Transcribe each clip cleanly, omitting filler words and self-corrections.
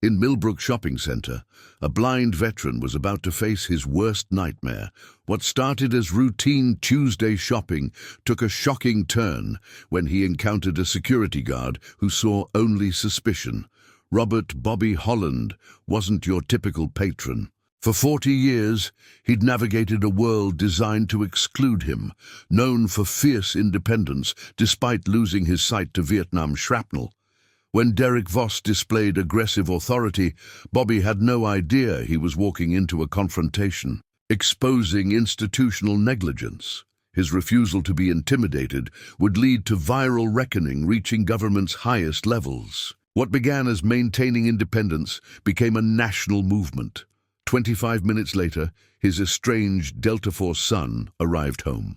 In Millbrook Shopping Center, a blind veteran was about to face his worst nightmare. What started as routine Tuesday shopping took a shocking turn when he encountered a security guard who saw only suspicion. Robert "Bobby" Holland wasn't your typical patron. For 40 years, he'd navigated a world designed to exclude him, known for fierce independence despite losing his sight to Vietnam shrapnel. When Derek Voss displayed aggressive authority, Bobby had no idea he was walking into a confrontation, exposing institutional negligence. His refusal to be intimidated would lead to viral reckoning reaching government's highest levels. What began as maintaining independence became a national movement. 25 minutes later, his estranged Delta Force son arrived home.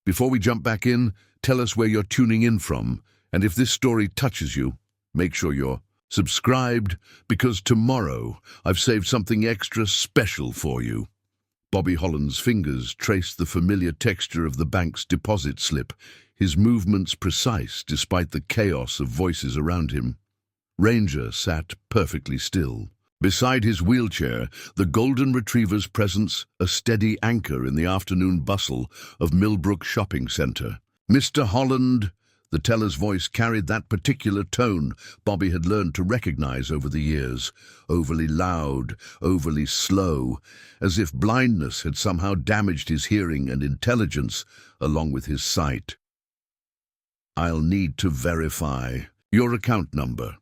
Before we jump back in, tell us where you're tuning in from, and if this story touches you, make sure you're subscribed, because tomorrow I've saved something extra special for you. Bobby Holland's fingers traced the familiar texture of the bank's deposit slip, his movements precise despite the chaos of voices around him. Ranger sat perfectly still. Beside his wheelchair, the golden retriever's presence a steady anchor in the afternoon bustle of Millbrook Shopping Center. "Mr. Holland," the teller's voice carried that particular tone Bobby had learned to recognize over the years, overly loud, overly slow, as if blindness had somehow damaged his hearing and intelligence along with his sight. "I'll need to verify your account number."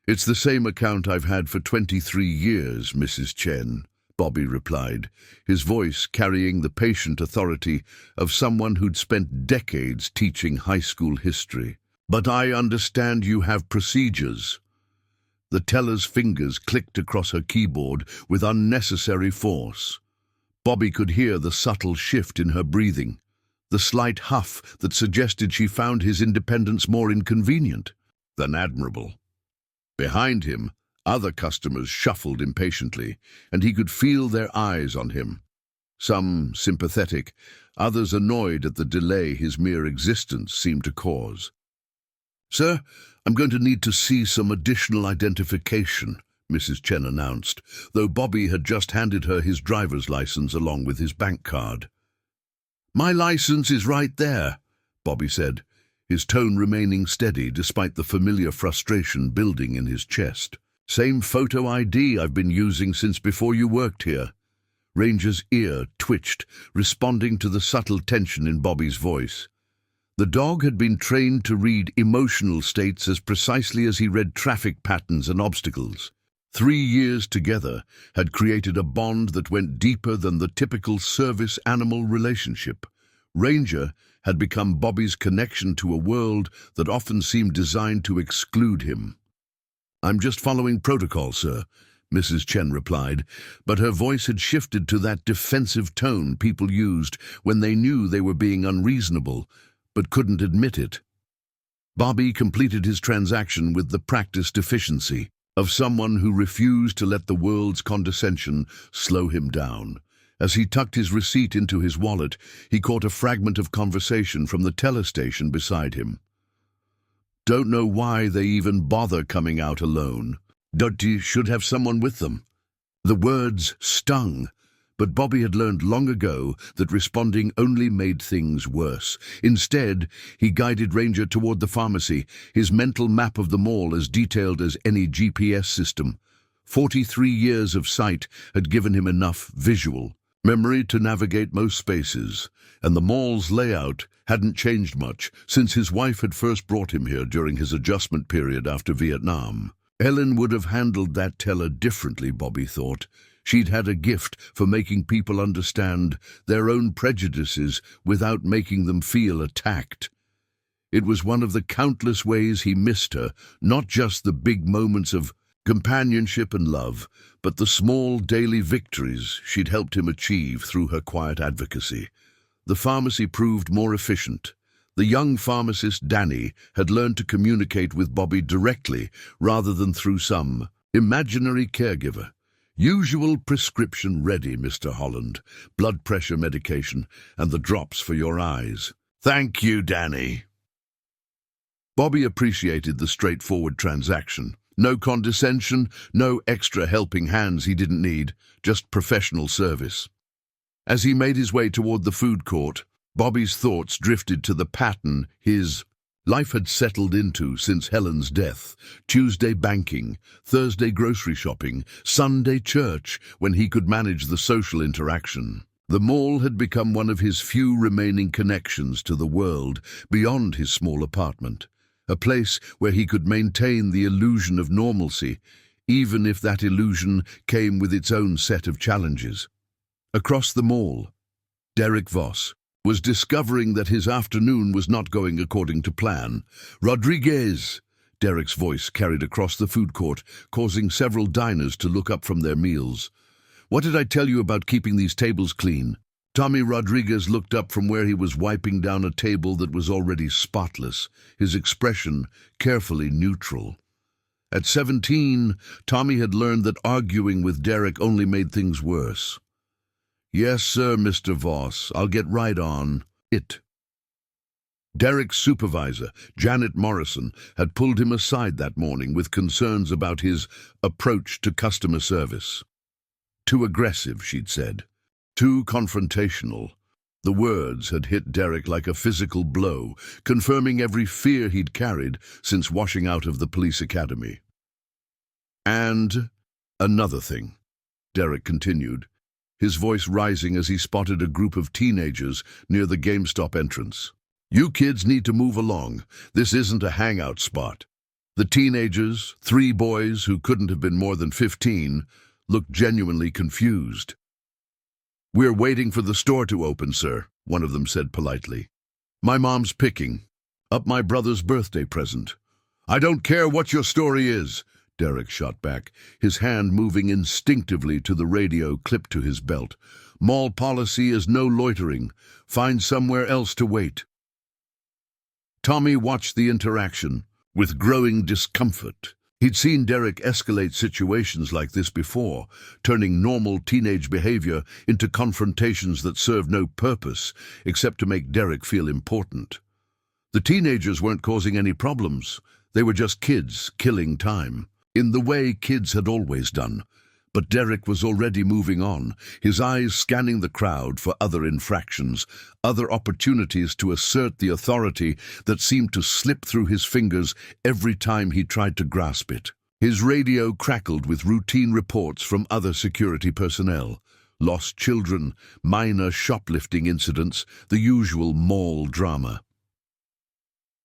"It's the same account I've had for 23 years, Mrs. Chen," Bobby replied, his voice carrying the patient authority of someone who'd spent decades teaching high school history. "But I understand you have procedures." The teller's fingers clicked across her keyboard with unnecessary force. Bobby could hear the subtle shift in her breathing, the slight huff that suggested she found his independence more inconvenient than admirable. Behind him, other customers shuffled impatiently, and he could feel their eyes on him. Some sympathetic, others annoyed at the delay his mere existence seemed to cause. "Sir, I'm going to need to see some additional identification," Mrs. Chen announced, though Bobby had just handed her his driver's license along with his bank card. "My license is right there," Bobby said, his tone remaining steady despite the familiar frustration building in his chest. "Same photo ID I've been using since before you worked here." Ranger's ear twitched, responding to the subtle tension in Bobby's voice. The dog had been trained to read emotional states as precisely as he read traffic patterns and obstacles. 3 years together had created a bond that went deeper than the typical service-animal relationship. Ranger had become Bobby's connection to a world that often seemed designed to exclude him. "I'm just following protocol, sir," Mrs. Chen replied, but her voice had shifted to that defensive tone people used when they knew they were being unreasonable, but couldn't admit it. Bobby completed his transaction with the practiced efficiency of someone who refused to let the world's condescension slow him down. As he tucked his receipt into his wallet, he caught a fragment of conversation from the teller station beside him. "Don't know why they even bother coming out alone. Dottie should have someone with them." The words stung, but Bobby had learned long ago that responding only made things worse. Instead, he guided Ranger toward the pharmacy, his mental map of the mall as detailed as any GPS system. 43 years of sight had given him enough visual memory to navigate most spaces, and the mall's layout hadn't changed much since his wife had first brought him here during his adjustment period after Vietnam. Ellen would have handled that teller differently, Bobby thought. She'd had a gift for making people understand their own prejudices without making them feel attacked. It was one of the countless ways he missed her, not just the big moments of companionship and love, but the small daily victories she'd helped him achieve through her quiet advocacy. The pharmacy proved more efficient. The young pharmacist, Danny, had learned to communicate with Bobby directly rather than through some imaginary caregiver. "Usual prescription ready, Mr. Holland. Blood pressure medication and the drops for your eyes." "Thank you, Danny." Bobby appreciated the straightforward transaction. No condescension, no extra helping hands he didn't need, just professional service. As he made his way toward the food court, Bobby's thoughts drifted to the pattern his life had settled into since Helen's death. Tuesday banking, Thursday grocery shopping, Sunday church, when he could manage the social interaction. The mall had become one of his few remaining connections to the world beyond his small apartment, a place where he could maintain the illusion of normalcy, even if that illusion came with its own set of challenges. Across the mall, Derek Voss was discovering that his afternoon was not going according to plan. "Rodriguez!" Derek's voice carried across the food court, causing several diners to look up from their meals. "What did I tell you about keeping these tables clean?" Tommy Rodriguez looked up from where he was wiping down a table that was already spotless, his expression carefully neutral. At 17, Tommy had learned that arguing with Derek only made things worse. "Yes, sir, Mr. Voss. I'll get right on it." Derek's supervisor, Janet Morrison, had pulled him aside that morning with concerns about his approach to customer service. Too aggressive, she'd said. Too confrontational. The words had hit Derek like a physical blow, confirming every fear he'd carried since washing out of the police academy. "And another thing," Derek continued, his voice rising as he spotted a group of teenagers near the GameStop entrance. "You kids need to move along. This isn't a hangout spot." The teenagers, 3 boys who couldn't have been more than 15, looked genuinely confused. "We're waiting for the store to open, sir," one of them said politely. "My mom's picking up my brother's birthday present." "I don't care what your story is," Derek shot back, his hand moving instinctively to the radio clipped to his belt. "Mall policy is no loitering. Find somewhere else to wait." Tommy watched the interaction with growing discomfort. He'd seen Derek escalate situations like this before, turning normal teenage behavior into confrontations that served no purpose except to make Derek feel important. The teenagers weren't causing any problems. They were just kids killing time, in the way kids had always done. But Derek was already moving on, his eyes scanning the crowd for other infractions, other opportunities to assert the authority that seemed to slip through his fingers every time he tried to grasp it. His radio crackled with routine reports from other security personnel. Lost children, minor shoplifting incidents, the usual mall drama.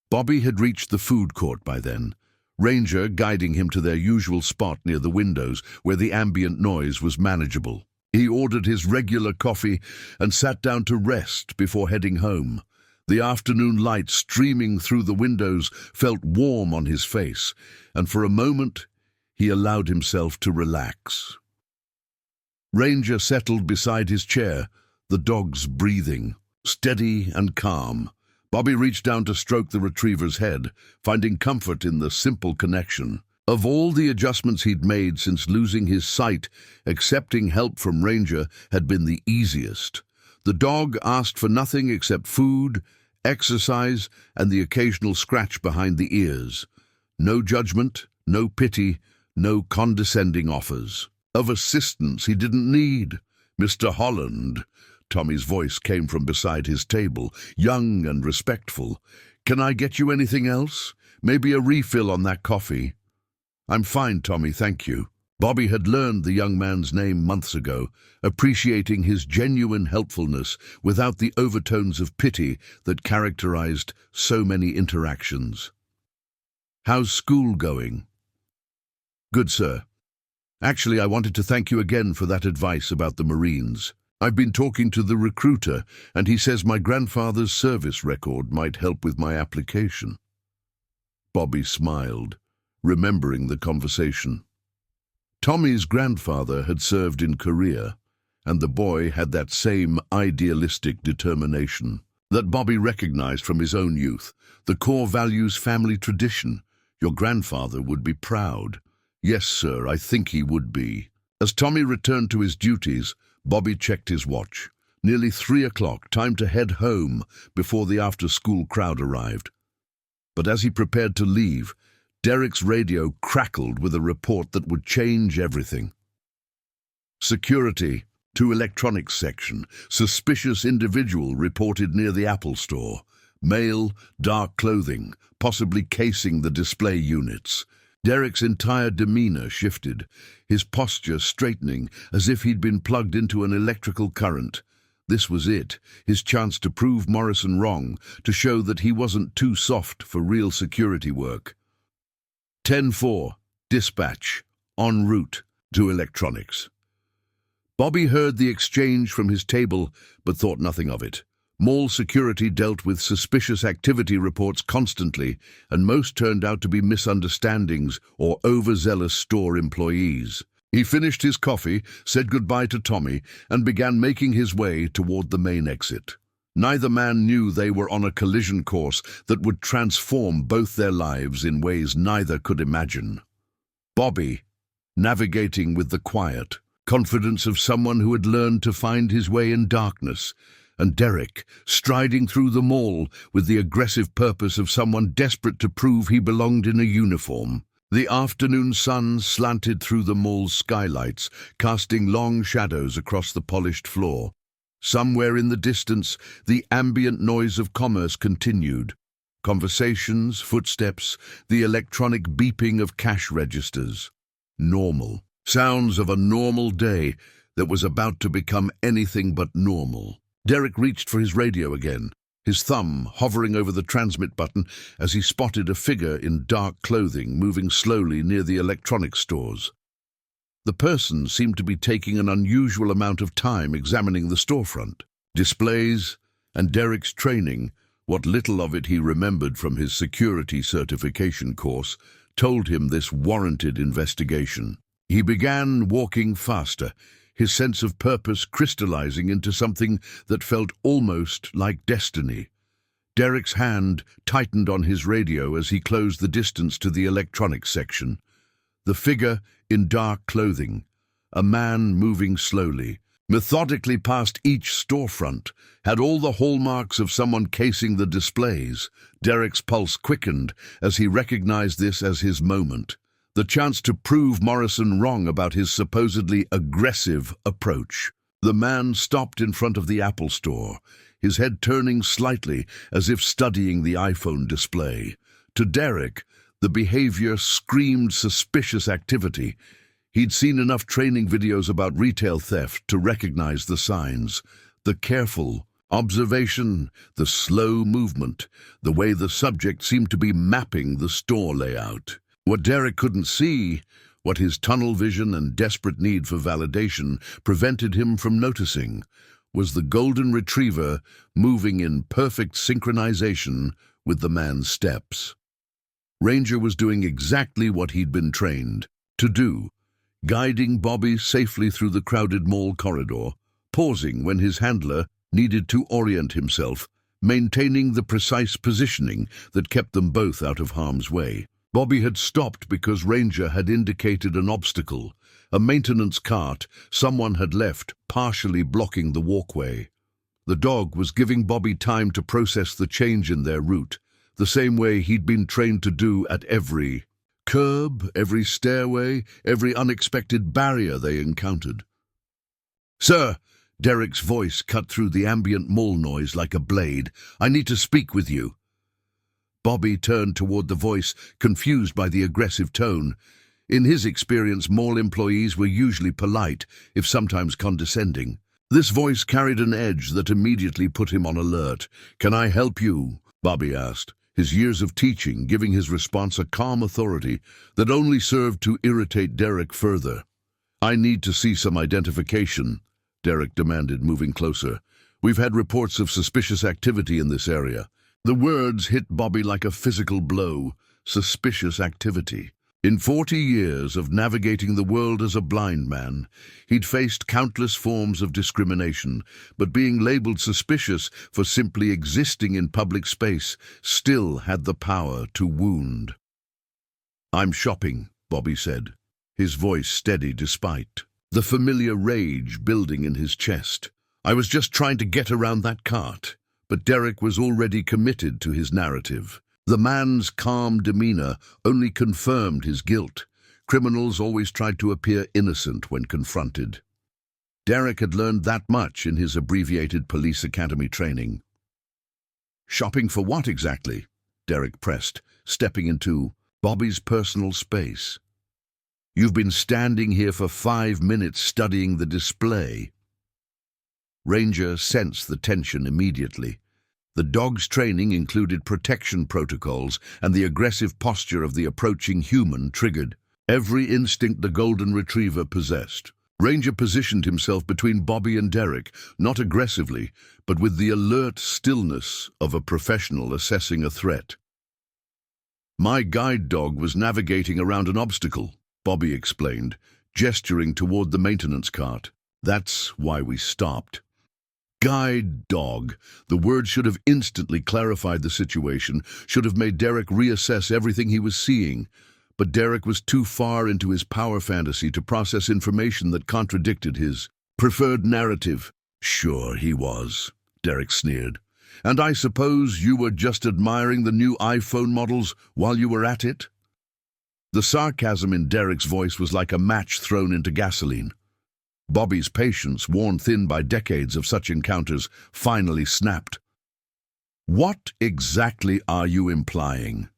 Bobby had reached the food court by then, Ranger guiding him to their usual spot near the windows where the ambient noise was manageable. He ordered his regular coffee and sat down to rest before heading home. The afternoon light streaming through the windows felt warm on his face, and for a moment he allowed himself to relax. Ranger settled beside his chair, the dogs breathing, steady and calm. Bobby reached down to stroke the retriever's head, finding comfort in the simple connection. Of all the adjustments he'd made since losing his sight, accepting help from Ranger had been the easiest. The dog asked for nothing except food, exercise, and the occasional scratch behind the ears. No judgment, no pity, no condescending offers. Of assistance he didn't need. "Mr. Holland," Tommy's voice came from beside his table, young and respectful. "Can I get you anything else? Maybe a refill on that coffee?" "I'm fine, Tommy, thank you." Bobby had learned the young man's name months ago, appreciating his genuine helpfulness without the overtones of pity that characterized so many interactions. "How's school going?" "Good, sir. Actually, I wanted to thank you again for that advice about the Marines. I've been talking to the recruiter, and he says my grandfather's service record might help with my application." Bobby smiled, remembering the conversation. Tommy's grandfather had served in Korea, and the boy had that same idealistic determination that Bobby recognized from his own youth, the core values family tradition. Your grandfather would be proud. "Yes, sir, I think he would be." As Tommy returned to his duties, Bobby checked his watch. Nearly 3 o'clock, time to head home before the after-school crowd arrived. But as he prepared to leave, Derek's radio crackled with a report that would change everything. Security, to electronics section. Suspicious individual reported near the Apple Store. Male, dark clothing, possibly casing the display units. Derek's entire demeanor shifted, his posture straightening as if he'd been plugged into an electrical current. This was it, his chance to prove Morrison wrong, to show that he wasn't too soft for real security work. 10-4, dispatch, en route to electronics. Bobby heard the exchange from his table, but thought nothing of it. Mall security dealt with suspicious activity reports constantly, and most turned out to be misunderstandings or overzealous store employees. He finished his coffee, said goodbye to Tommy, and began making his way toward the main exit. Neither man knew they were on a collision course that would transform both their lives in ways neither could imagine. Bobby, navigating with the quiet confidence of someone who had learned to find his way in darkness, and Derek, striding through the mall with the aggressive purpose of someone desperate to prove he belonged in a uniform. The afternoon sun slanted through the mall's skylights, casting long shadows across the polished floor. Somewhere in the distance, the ambient noise of commerce continued. Conversations, footsteps, the electronic beeping of cash registers. Normal. Sounds of a normal day that was about to become anything but normal. Derek reached for his radio again, his thumb hovering over the transmit button as he spotted a figure in dark clothing moving slowly near the electronics stores. The person seemed to be taking an unusual amount of time examining the storefront. Displays and Derek's training, what little of it he remembered from his security certification course, told him this warranted investigation. He began walking faster, his sense of purpose crystallizing into something that felt almost like destiny. Derek's hand tightened on his radio as he closed the distance to the electronics section. The figure in dark clothing, a man moving slowly, methodically past each storefront, had all the hallmarks of someone casing the displays. Derek's pulse quickened as he recognized this as his moment. The chance to prove Morrison wrong about his supposedly aggressive approach. The man stopped in front of the Apple Store, his head turning slightly as if studying the iPhone display. To Derek, the behavior screamed suspicious activity. He'd seen enough training videos about retail theft to recognize the signs. The careful observation, the slow movement, the way the subject seemed to be mapping the store layout. What Derek couldn't see, what his tunnel vision and desperate need for validation prevented him from noticing, was the golden retriever moving in perfect synchronization with the man's steps. Ranger was doing exactly what he'd been trained to do, guiding Bobby safely through the crowded mall corridor, pausing when his handler needed to orient himself, maintaining the precise positioning that kept them both out of harm's way. Bobby had stopped because Ranger had indicated an obstacle, a maintenance cart someone had left partially blocking the walkway. The dog was giving Bobby time to process the change in their route, the same way he'd been trained to do at every curb, every stairway, every unexpected barrier they encountered. "Sir," Derek's voice cut through the ambient mall noise like a blade, "I need to speak with you." Bobby turned toward the voice, confused by the aggressive tone. In his experience, mall employees were usually polite, if sometimes condescending. This voice carried an edge that immediately put him on alert. "Can I help you?" Bobby asked, his years of teaching giving his response a calm authority that only served to irritate Derek further. "I need to see some identification," Derek demanded, moving closer. "We've had reports of suspicious activity in this area." The words hit Bobby like a physical blow. Suspicious activity. In 40 years of navigating the world as a blind man, he'd faced countless forms of discrimination, but being labeled suspicious for simply existing in public space still had the power to wound. "I'm shopping," Bobby said, his voice steady despite the familiar rage building in his chest. "I was just trying to get around that cart." But Derek was already committed to his narrative. The man's calm demeanor only confirmed his guilt. Criminals always tried to appear innocent when confronted. Derek had learned that much in his abbreviated police academy training. "Shopping for what exactly?" Derek pressed, stepping into Bobby's personal space. "You've been standing here for 5 minutes studying the display." Ranger sensed the tension immediately. The dog's training included protection protocols, and the aggressive posture of the approaching human triggered every instinct the golden retriever possessed. Ranger positioned himself between Bobby and Derek, not aggressively, but with the alert stillness of a professional assessing a threat. "My guide dog was navigating around an obstacle," Bobby explained, gesturing toward the maintenance cart. "That's why we stopped." Guide dog. The word should have instantly clarified the situation, should have made Derek reassess everything he was seeing. But Derek was too far into his power fantasy to process information that contradicted his preferred narrative. "Sure he was," Derek sneered. "And I suppose you were just admiring the new iPhone models while you were at it?" The sarcasm in Derek's voice was like a match thrown into gasoline. Bobby's patience, worn thin by decades of such encounters, finally snapped. "What exactly are you implying?"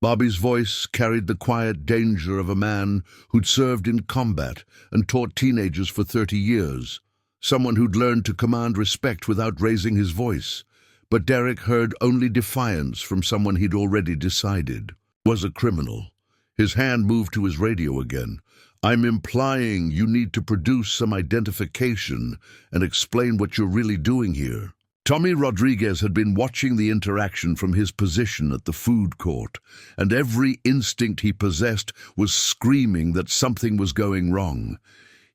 Bobby's voice carried the quiet danger of a man who'd served in combat and taught teenagers for 30 years, someone who'd learned to command respect without raising his voice. But Derek heard only defiance from someone he'd already decided was a criminal. His hand moved to his radio again. "I'm implying you need to produce some identification and explain what you're really doing here." Tommy Rodriguez had been watching the interaction from his position at the food court, and every instinct he possessed was screaming that something was going wrong.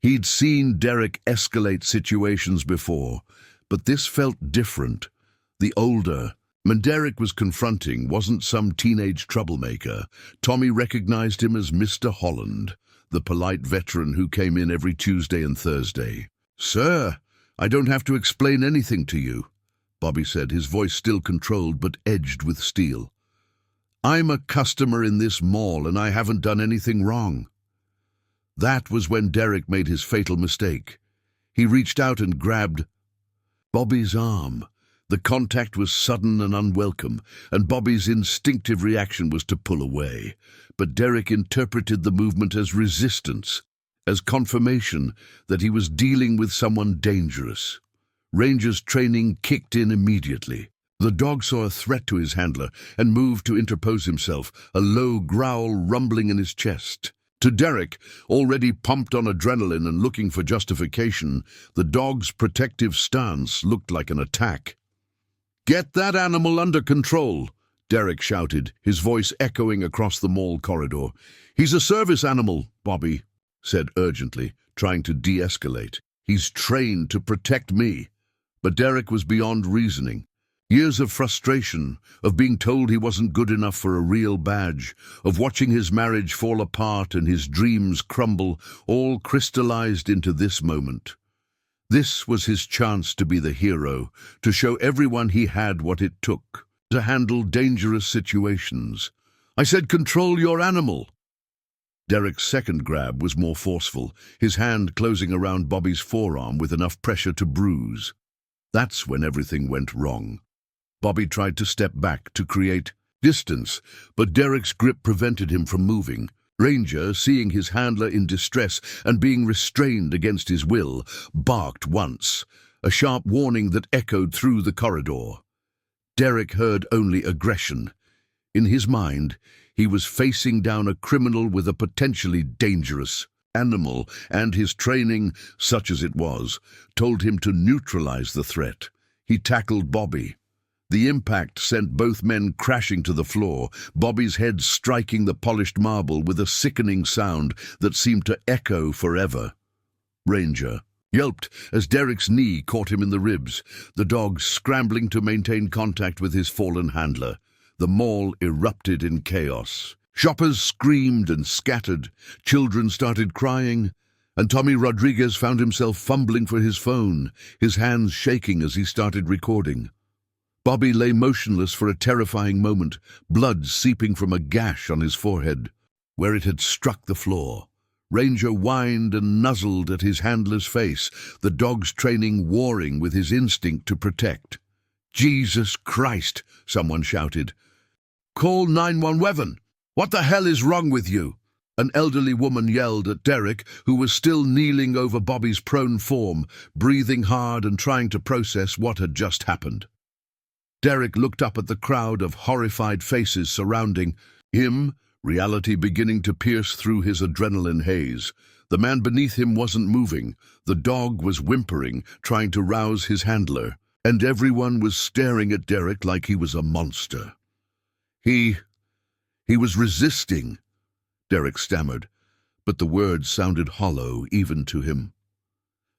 He'd seen Derek escalate situations before, but this felt different. The older man Derek was confronting wasn't some teenage troublemaker. Tommy recognized him as Mr. Holland, the polite veteran who came in every Tuesday and Thursday. "Sir, I don't have to explain anything to you," Bobby said, his voice still controlled but edged with steel. "I'm a customer in this mall and I haven't done anything wrong." That was when Derek made his fatal mistake. He reached out and grabbed Bobby's arm. The contact was sudden and unwelcome, and Bobby's instinctive reaction was to pull away. But Derek interpreted the movement as resistance, as confirmation that he was dealing with someone dangerous. Ranger's training kicked in immediately. The dog saw a threat to his handler and moved to interpose himself, a low growl rumbling in his chest. To Derek, already pumped on adrenaline and looking for justification, the dog's protective stance looked like an attack. "Get that animal under control," Derek shouted, his voice echoing across the mall corridor. "He's a service animal," Bobby said urgently, trying to de-escalate. "He's trained to protect me." But Derek was beyond reasoning. Years of frustration, of being told he wasn't good enough for a real badge, of watching his marriage fall apart and his dreams crumble, all crystallized into this moment. This was his chance to be the hero, to show everyone he had what it took to handle dangerous situations. "I said control your animal." Derek's second grab was more forceful, his hand closing around Bobby's forearm with enough pressure to bruise. That's when everything went wrong. Bobby tried to step back to create distance, but Derek's grip prevented him from moving. Ranger, seeing his handler in distress and being restrained against his will, barked once, a sharp warning that echoed through the corridor. Derek heard only aggression. In his mind, he was facing down a criminal with a potentially dangerous animal, and his training, such as it was, told him to neutralize the threat. He tackled Bobby. The impact sent both men crashing to the floor, Bobby's head striking the polished marble with a sickening sound that seemed to echo forever. Ranger yelped as Derek's knee caught him in the ribs, the dog scrambling to maintain contact with his fallen handler. The mall erupted in chaos. Shoppers screamed and scattered, children started crying, and Tommy Rodriguez found himself fumbling for his phone, his hands shaking as he started recording. Bobby lay motionless for a terrifying moment, blood seeping from a gash on his forehead, where it had struck the floor. Ranger whined and nuzzled at his handler's face, the dog's training warring with his instinct to protect. "Jesus Christ!" someone shouted. "Call 911! What the hell is wrong with you?" An elderly woman yelled at Derek, who was still kneeling over Bobby's prone form, breathing hard and trying to process what had just happened. Derek looked up at the crowd of horrified faces surrounding him, reality beginning to pierce through his adrenaline haze. The man beneath him wasn't moving. The dog was whimpering, trying to rouse his handler, and everyone was staring at Derek like he was a monster. He was resisting, Derek stammered, but the words sounded hollow even to him.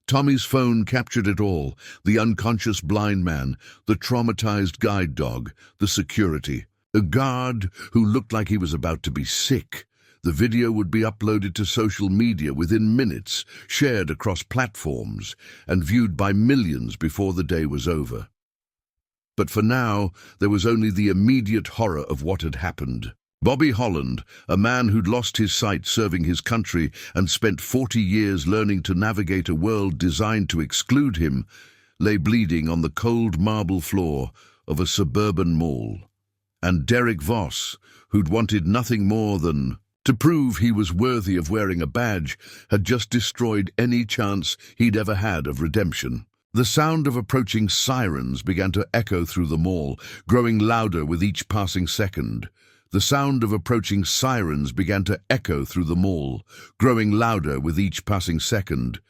Tommy's phone captured it all: the unconscious blind man, the traumatized guide dog, the security, a guard who looked like he was about to be sick. The video would be uploaded to social media within minutes, shared across platforms, and viewed by millions before the day was over. But for now, there was only the immediate horror of what had happened. Bobby Holland, a man who'd lost his sight serving his country and spent 40 years learning to navigate a world designed to exclude him, lay bleeding on the cold marble floor of a suburban mall. And Derek Voss, who'd wanted nothing more than to prove he was worthy of wearing a badge, had just destroyed any chance he'd ever had of redemption. The sound of approaching sirens began to echo through the mall, growing louder with each passing second. The sound of approaching sirens began to echo through the mall, growing louder with each passing second.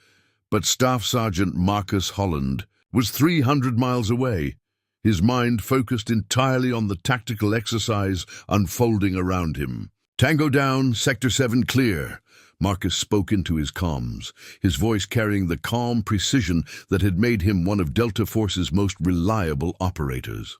But Staff Sergeant Marcus Holland was 300 miles away, his mind focused entirely on the tactical exercise unfolding around him. "Tango down, Sector 7 clear," Marcus spoke into his comms, his voice carrying the calm precision that had made him one of Delta Force's most reliable operators.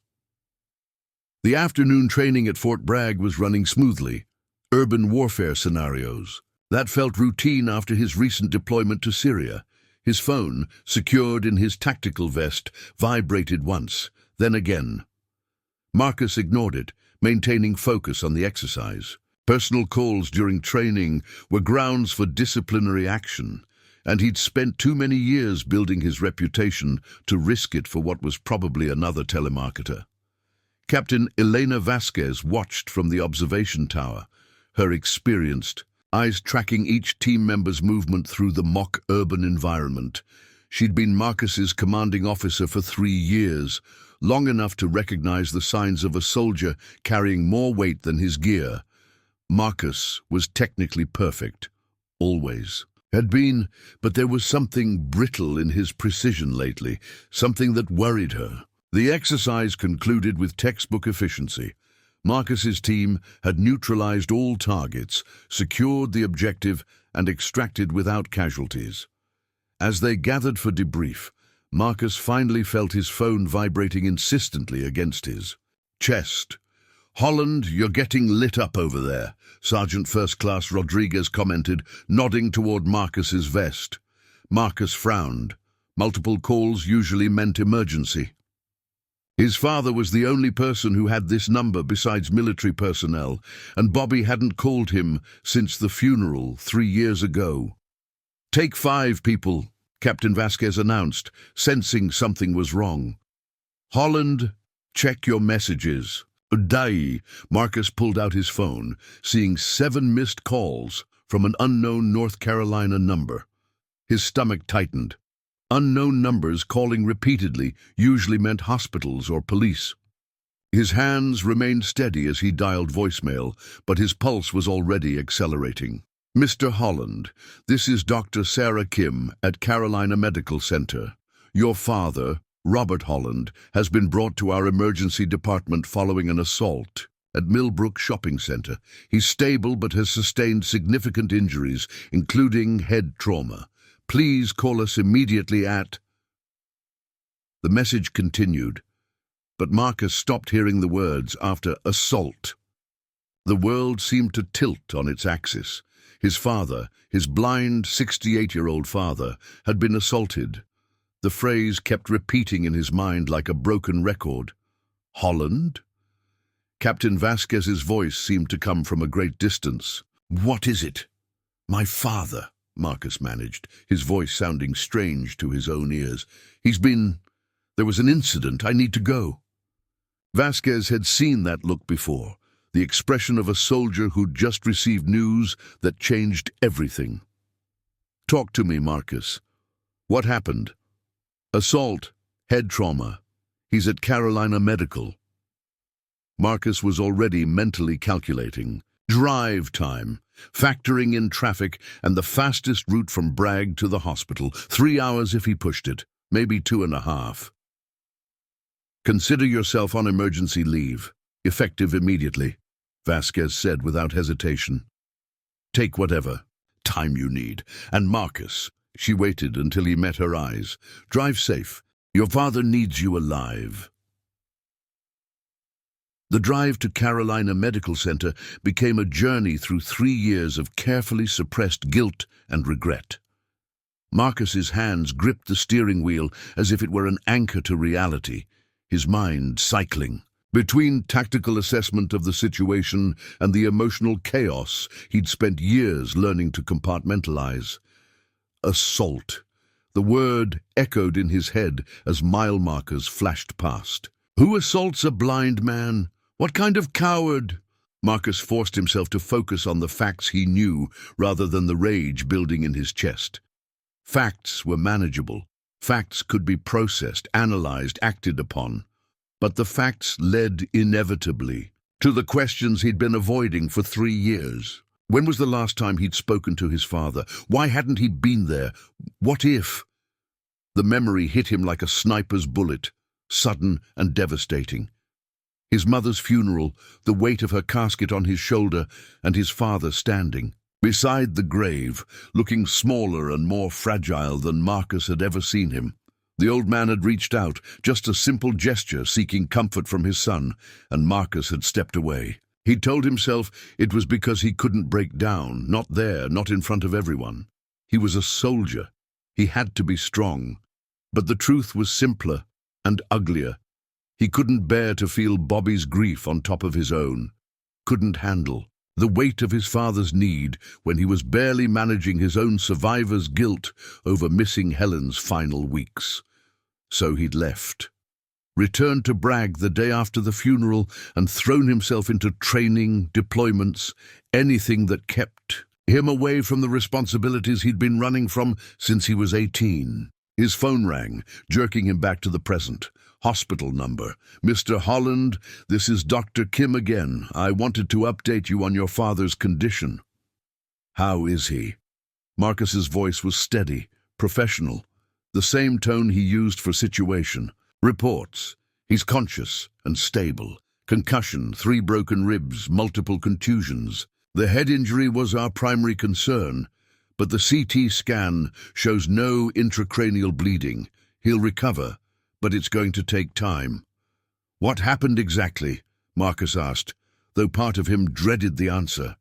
The afternoon training at Fort Bragg was running smoothly. Urban warfare scenarios. That felt routine after his recent deployment to Syria. His phone, secured in his tactical vest, vibrated once, then again. Marcus ignored it, maintaining focus on the exercise. Personal calls during training were grounds for disciplinary action, and he'd spent too many years building his reputation to risk it for what was probably another telemarketer. Captain Elena Vasquez watched from the observation tower, her experienced eyes tracking each team member's movement through the mock urban environment. She'd been Marcus's commanding officer for 3 years, long enough to recognize the signs of a soldier carrying more weight than his gear. Marcus was technically perfect, always. Had been, but there was something brittle in his precision lately, something that worried her. The exercise concluded with textbook efficiency. Marcus's team had neutralized all targets, secured the objective, and extracted without casualties. As they gathered for debrief, Marcus finally felt his phone vibrating insistently against his chest. "Holland, you're getting lit up over there," Sergeant First Class Rodriguez commented, nodding toward Marcus's vest. Marcus frowned. Multiple calls usually meant emergency. His father was the only person who had this number besides military personnel, and Bobby hadn't called him since the funeral 3 years ago. "Take 5 people," Captain Vasquez announced, sensing something was wrong. "Holland, check your messages." "Dai," Marcus pulled out his phone, seeing 7 missed calls from an unknown North Carolina number. His stomach tightened. Unknown numbers calling repeatedly usually meant hospitals or police. His hands remained steady as he dialed voicemail, but his pulse was already accelerating. "Mr. Holland, this is Dr. Sarah Kim at Carolina Medical Center. Your father, Robert Holland, has been brought to our emergency department following an assault at Millbrook Shopping Center. He's stable but has sustained significant injuries, including head trauma. Please call us immediately at—" The message continued, but Marcus stopped hearing the words after assault. The world seemed to tilt on its axis. His father, his blind 68-year-old father, had been assaulted. The phrase kept repeating in his mind like a broken record. Holland? Captain Vasquez's voice seemed to come from a great distance. What is it? My father, Marcus managed, his voice sounding strange to his own ears. There was an incident. I need to go. Vasquez had seen that look before, the expression of a soldier who'd just received news that changed everything. Talk to me, Marcus. What happened? Assault, head trauma. He's at Carolina Medical. Marcus was already mentally calculating. Drive time, factoring in traffic and the fastest route from Bragg to the hospital. 3 hours if he pushed it, maybe 2.5. Consider yourself on emergency leave, effective immediately, Vasquez said without hesitation. Take whatever time you need. And Marcus, she waited until he met her eyes. Drive safe. Your father needs you alive. The drive to Carolina Medical Center became a journey through 3 years of carefully suppressed guilt and regret. Marcus's hands gripped the steering wheel as if it were an anchor to reality, his mind cycling. Between tactical assessment of the situation and the emotional chaos he'd spent years learning to compartmentalize. Assault. The word echoed in his head as mile markers flashed past. Who assaults a blind man? What kind of coward? Marcus forced himself to focus on the facts he knew rather than the rage building in his chest. Facts were manageable. Facts could be processed, analyzed, acted upon. But the facts led inevitably to the questions he'd been avoiding for 3 years. When was the last time he'd spoken to his father? Why hadn't he been there? What if? The memory hit him like a sniper's bullet, sudden and devastating. His mother's funeral, the weight of her casket on his shoulder, and his father standing beside the grave, looking smaller and more fragile than Marcus had ever seen him. The old man had reached out, just a simple gesture seeking comfort from his son, and Marcus had stepped away. He told himself it was because he couldn't break down, not there, not in front of everyone. He was a soldier. He had to be strong. But the truth was simpler and uglier. He couldn't bear to feel Bobby's grief on top of his own. Couldn't handle the weight of his father's need when he was barely managing his own survivor's guilt over missing Helen's final weeks. So he'd left. Returned to Bragg the day after the funeral and thrown himself into training, deployments, anything that kept him away from the responsibilities he'd been running from since he was 18. His phone rang, jerking him back to the present. Hospital number. Mr. Holland, this is Dr. Kim again. I wanted to update you on your father's condition. How is he? Marcus's voice was steady, professional, the same tone he used for situation. Reports. He's conscious and stable. Concussion, 3 broken ribs, multiple contusions. The head injury was our primary concern, but the CT scan shows no intracranial bleeding. He'll recover, but it's going to take time. What happened exactly? Marcus asked, though part of him dreaded the answer.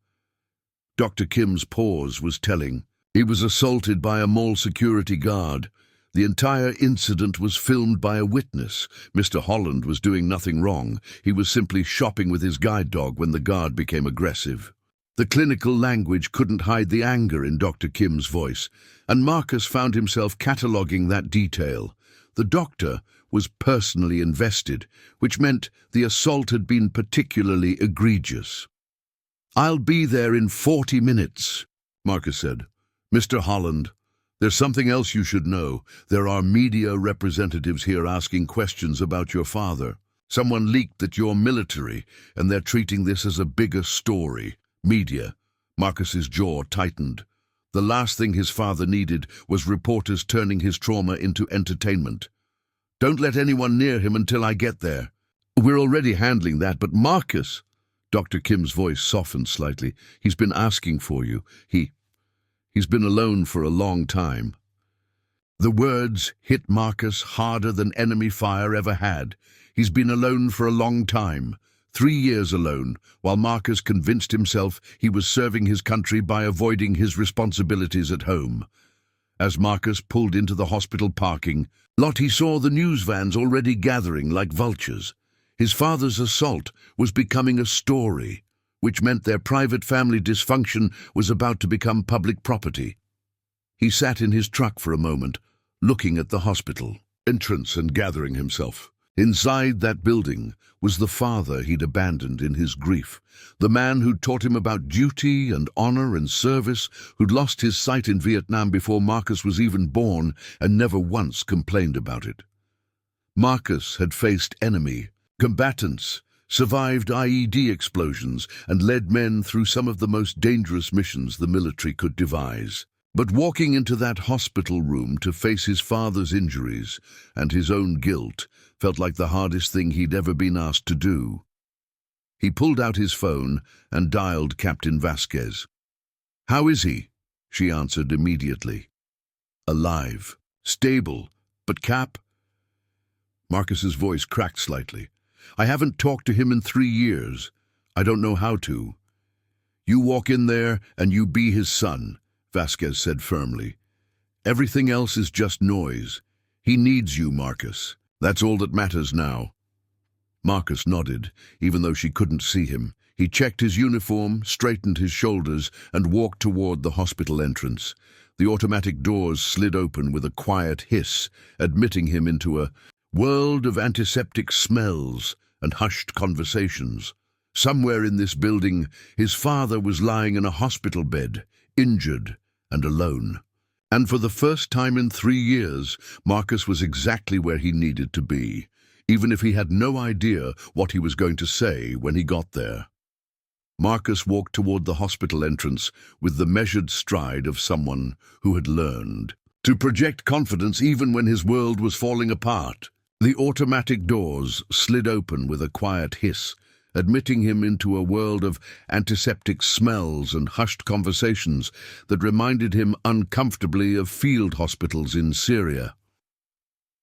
Dr. Kim's pause was telling. He was assaulted by a mall security guard. The entire incident was filmed by a witness. Mr. Holland was doing nothing wrong. He was simply shopping with his guide dog when the guard became aggressive. The clinical language couldn't hide the anger in Dr. Kim's voice, and Marcus found himself cataloguing that detail. The doctor was personally invested, which meant the assault had been particularly egregious. I'll be there in 40 minutes, Marcus said. Mr. Holland, there's something else you should know. There are media representatives here asking questions about your father. Someone leaked that you're military, and they're treating this as a bigger story. Media. Marcus's jaw tightened. The last thing his father needed was reporters turning his trauma into entertainment. Don't let anyone near him until I get there. We're already handling that, but Marcus... Dr. Kim's voice softened slightly. He's been asking for you. He's been alone for a long time. The words hit Marcus harder than enemy fire ever had. He's been alone for a long time. 3 years alone, while Marcus convinced himself he was serving his country by avoiding his responsibilities at home. As Marcus pulled into the hospital parking lot, he saw the news vans already gathering like vultures. His father's assault was becoming a story, which meant their private family dysfunction was about to become public property. He sat in his truck for a moment, looking at the hospital entrance and gathering himself. Inside that building was the father he'd abandoned in his grief, the man who'd taught him about duty and honor and service, who'd lost his sight in Vietnam before Marcus was even born and never once complained about it. Marcus had faced enemy, combatants, survived IED explosions, and led men through some of the most dangerous missions the military could devise. But walking into that hospital room to face his father's injuries and his own guilt felt like the hardest thing he'd ever been asked to do. He pulled out his phone and dialed Captain Vasquez. "How is he?" she answered immediately. "Alive. Stable. But Cap?" Marcus's voice cracked slightly. "I haven't talked to him in 3 years. I don't know how to." "You walk in there and you be his son," Vasquez said firmly. "Everything else is just noise. He needs you, Marcus. That's all that matters now." Marcus nodded, even though she couldn't see him. He checked his uniform, straightened his shoulders, and walked toward the hospital entrance. The automatic doors slid open with a quiet hiss, admitting him into a world of antiseptic smells and hushed conversations. Somewhere in this building, his father was lying in a hospital bed, injured and alone. And for the first time in 3 years, Marcus was exactly where he needed to be, even if he had no idea what he was going to say when he got there. Marcus walked toward the hospital entrance with the measured stride of someone who had learned to project confidence even when his world was falling apart. The automatic doors slid open with a quiet hiss, admitting him into a world of antiseptic smells and hushed conversations that reminded him uncomfortably of field hospitals in Syria.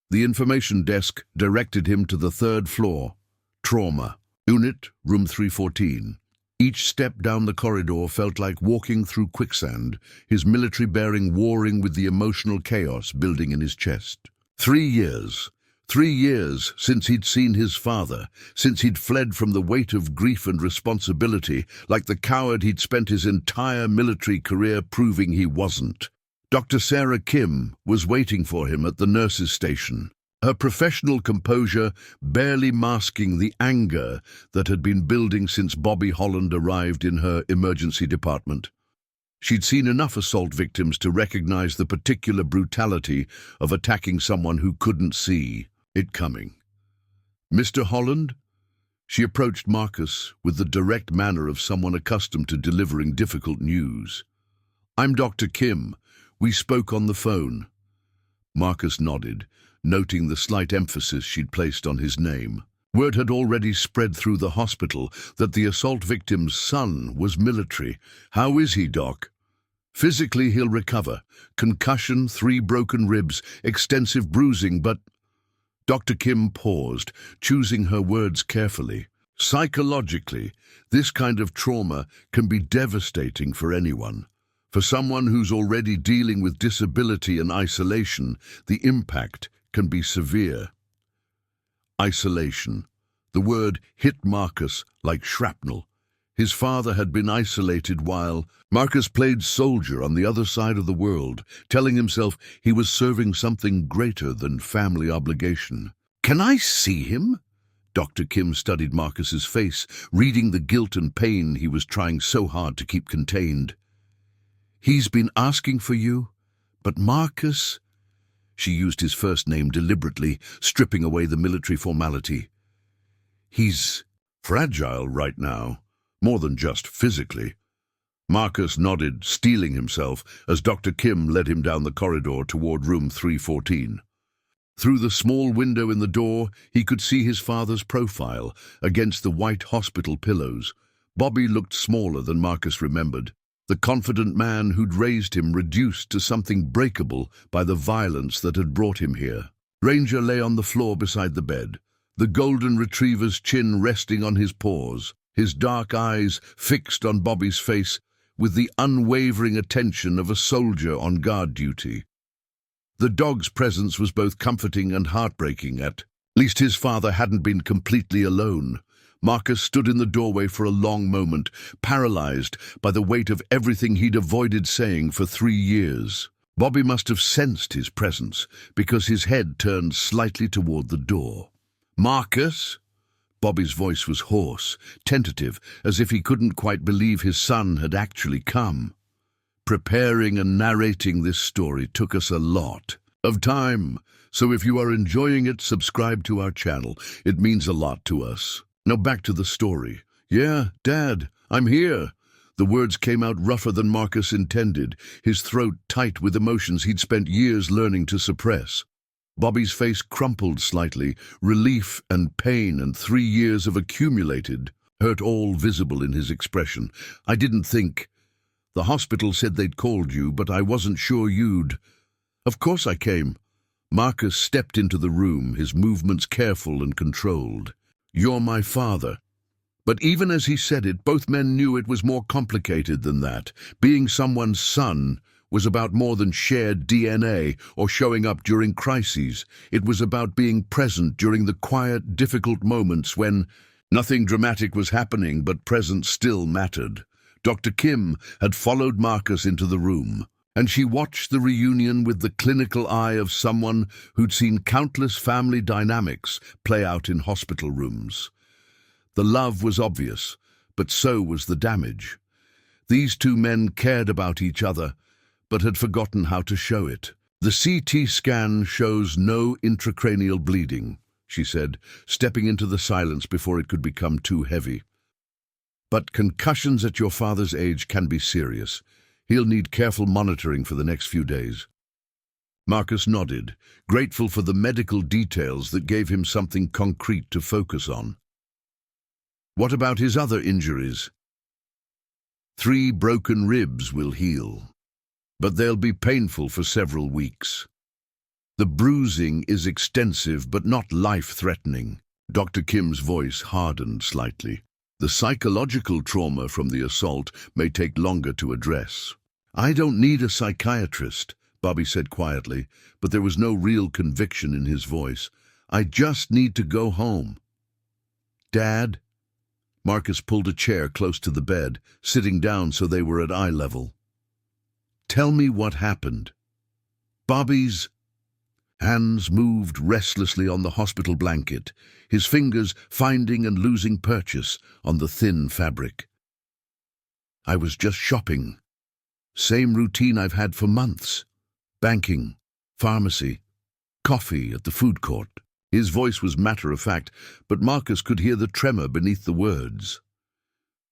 The information desk directed him to the 3rd floor, trauma, unit, room 314. Each step down the corridor felt like walking through quicksand, his military bearing warring with the emotional chaos building in his chest. 3 years. 3 years since he'd seen his father, since he'd fled from the weight of grief and responsibility, like the coward he'd spent his entire military career proving he wasn't. Dr. Sarah Kim was waiting for him at the nurses' station, her professional composure barely masking the anger that had been building since Bobby Holland arrived in her emergency department. She'd seen enough assault victims to recognize the particular brutality of attacking someone who couldn't see it coming. "Mr. Holland?" She approached Marcus with the direct manner of someone accustomed to delivering difficult news. "I'm Dr. Kim. We spoke on the phone." Marcus nodded, noting the slight emphasis she'd placed on his name. Word had already spread through the hospital that the assault victim's son was military. "How is he, Doc?" "Physically, he'll recover. Concussion, 3 broken ribs, extensive bruising, but—" Dr. Kim paused, choosing her words carefully. "Psychologically, this kind of trauma can be devastating for anyone. For someone who's already dealing with disability and isolation, the impact can be severe." Isolation. The word hit Marcus like shrapnel. His father had been isolated while Marcus played soldier on the other side of the world, telling himself he was serving something greater than family obligation. "Can I see him?" Dr. Kim studied Marcus's face, reading the guilt and pain he was trying so hard to keep contained. "He's been asking for you, but Marcus—" She used his first name deliberately, stripping away the military formality. "He's fragile right now, more than just physically." Marcus nodded, steeling himself, as Dr. Kim led him down the corridor toward room 314. Through the small window in the door, he could see his father's profile against the white hospital pillows. Bobby looked smaller than Marcus remembered. The confident man who'd raised him reduced to something breakable by the violence that had brought him here. Ranger lay on the floor beside the bed, the golden retriever's chin resting on his paws, his dark eyes fixed on Bobby's face with the unwavering attention of a soldier on guard duty. The dog's presence was both comforting and heartbreaking at least his father hadn't been completely alone. Marcus stood in the doorway for a long moment, paralyzed by the weight of everything he'd avoided saying for 3 years. Bobby must have sensed his presence, because his head turned slightly toward the door. "Marcus?" Bobby's voice was hoarse, tentative, as if he couldn't quite believe his son had actually come. Preparing and narrating this story took us a lot of time, so if you are enjoying it, subscribe to our channel. It means a lot to us. Now back to the story. "Yeah, Dad, I'm here." The words came out rougher than Marcus intended, his throat tight with emotions he'd spent years learning to suppress. Bobby's face crumpled slightly, relief and pain and 3 years of accumulated hurt all visible in his expression. "I didn't think. The hospital said they'd called you, but I wasn't sure you'd." "Of course I came." Marcus stepped into the room, his movements careful and controlled. "You're my father." But even as he said it, both men knew it was more complicated than that. Being someone's son was about more than shared DNA or showing up during crises. It was about being present during the quiet, difficult moments when nothing dramatic was happening, but presence still mattered. Dr. Kim had followed Marcus into the room, and she watched the reunion with the clinical eye of someone who'd seen countless family dynamics play out in hospital rooms. The love was obvious, but so was the damage. These two men cared about each other, but had forgotten how to show it. "The CT scan shows no intracranial bleeding," she said, stepping into the silence before it could become too heavy. "But concussions at your father's age can be serious. He'll need careful monitoring for the next few days." Marcus nodded, grateful for the medical details that gave him something concrete to focus on. "What about his other injuries?" 3 broken ribs will heal, but they'll be painful for several weeks. The bruising is extensive but not life-threatening." Dr. Kim's voice hardened slightly. "The psychological trauma from the assault may take longer to address." "I don't need a psychiatrist," Bobby said quietly, but there was no real conviction in his voice. "I just need to go home." "Dad?" Marcus pulled a chair close to the bed, sitting down so they were at eye level. "Tell me what happened." Bobby's hands moved restlessly on the hospital blanket, his fingers finding and losing purchase on the thin fabric. "I was just shopping. Same routine I've had for months. Banking, pharmacy, coffee at the food court." His voice was matter-of-fact, but Marcus could hear the tremor beneath the words.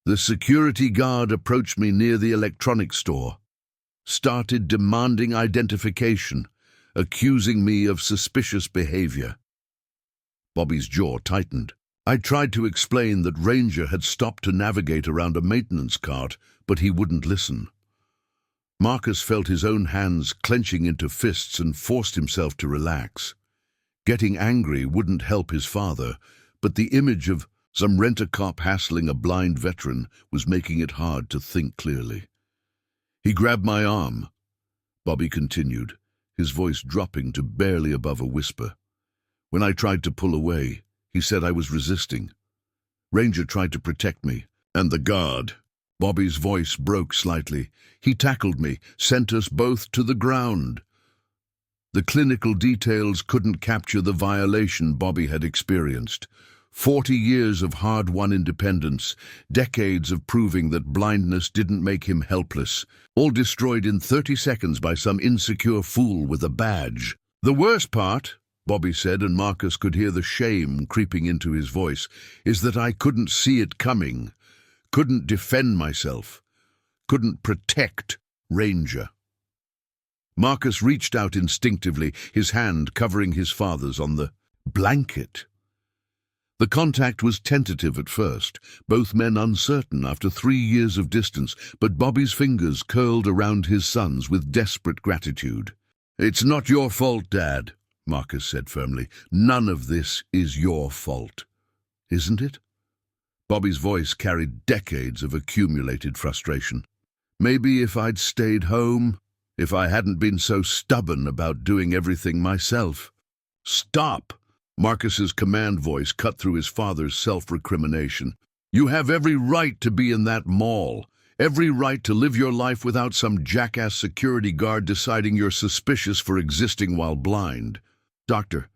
"The security guard approached me near the electronics store, started demanding identification, accusing me of suspicious behavior." Bobby's jaw tightened. "I tried to explain that Ranger had stopped to navigate around a maintenance cart, but he wouldn't listen." Marcus felt his own hands clenching into fists and forced himself to relax. Getting angry wouldn't help his father, but the image of some rent-a-cop hassling a blind veteran was making it hard to think clearly. "He grabbed my arm," Bobby continued, his voice dropping to barely above a whisper. "When I tried to pull away, he said I was resisting. Ranger tried to protect me, and the guard." Bobby's voice broke slightly. "He tackled me, sent us both to the ground." The clinical details couldn't capture the violation Bobby had experienced. 40 years of hard-won independence, decades of proving that blindness didn't make him helpless, all destroyed in 30 seconds by some insecure fool with a badge. "The worst part," Bobby said, and Marcus could hear the shame creeping into his voice, "is that I couldn't see it coming, couldn't defend myself, couldn't protect Ranger." Marcus reached out instinctively, his hand covering his father's on the blanket. The contact was tentative at first, both men uncertain after 3 years of distance, but Bobby's fingers curled around his son's with desperate gratitude. "It's not your fault, Dad," Marcus said firmly. "None of this is your fault." "Isn't it?" Bobby's voice carried decades of accumulated frustration. "Maybe if I'd stayed home, if I hadn't been so stubborn about doing everything myself." "Stop!" Marcus's command voice cut through his father's self-recrimination. "You have every right to be in that mall. Every right to live your life without some jackass security guard deciding you're suspicious for existing while blind." Doctor.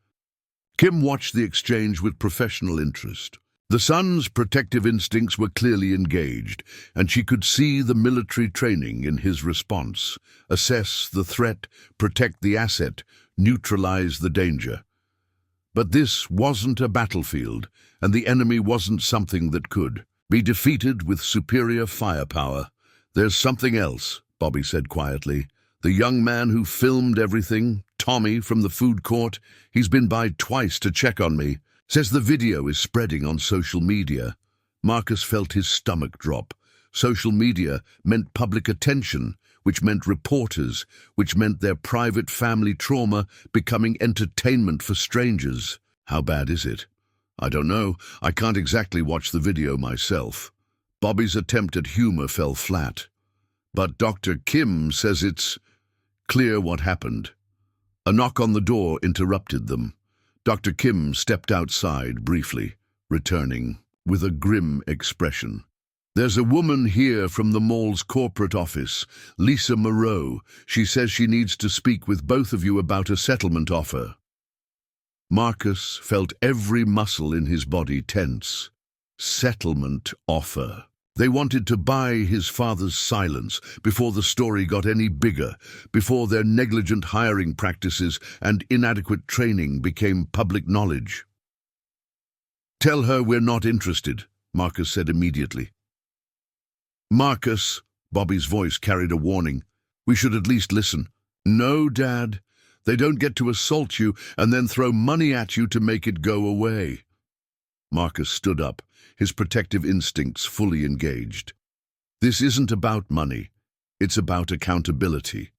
Kim watched the exchange with professional interest. The son's protective instincts were clearly engaged, and she could see the military training in his response. Assess the threat, protect the asset, neutralize the danger. But this wasn't a battlefield, and the enemy wasn't something that could be defeated with superior firepower. "There's something else," Bobby said quietly. "The young man who filmed everything, Tommy from the food court, he's been by twice to check on me. Says the video is spreading on social media." Marcus felt his stomach drop. Social media meant public attention, which meant reporters, which meant their private family trauma becoming entertainment for strangers. "How bad is it?" "I don't know. I can't exactly watch the video myself." Bobby's attempt at humor fell flat. "But Dr. Kim says it's clear what happened." A knock on the door interrupted them. Dr. Kim stepped outside briefly, returning with a grim expression. "There's a woman here from the mall's corporate office, Lisa Moreau. She says she needs to speak with both of you about a settlement offer." Marcus felt every muscle in his body tense. Settlement offer. They wanted to buy his father's silence before the story got any bigger, before their negligent hiring practices and inadequate training became public knowledge. "Tell her we're not interested," Marcus said immediately. "Marcus," Bobby's voice carried a warning, "we should at least listen." "No, Dad. They don't get to assault you and then throw money at you to make it go away." Marcus stood up, his protective instincts fully engaged. "This isn't about money. It's about accountability."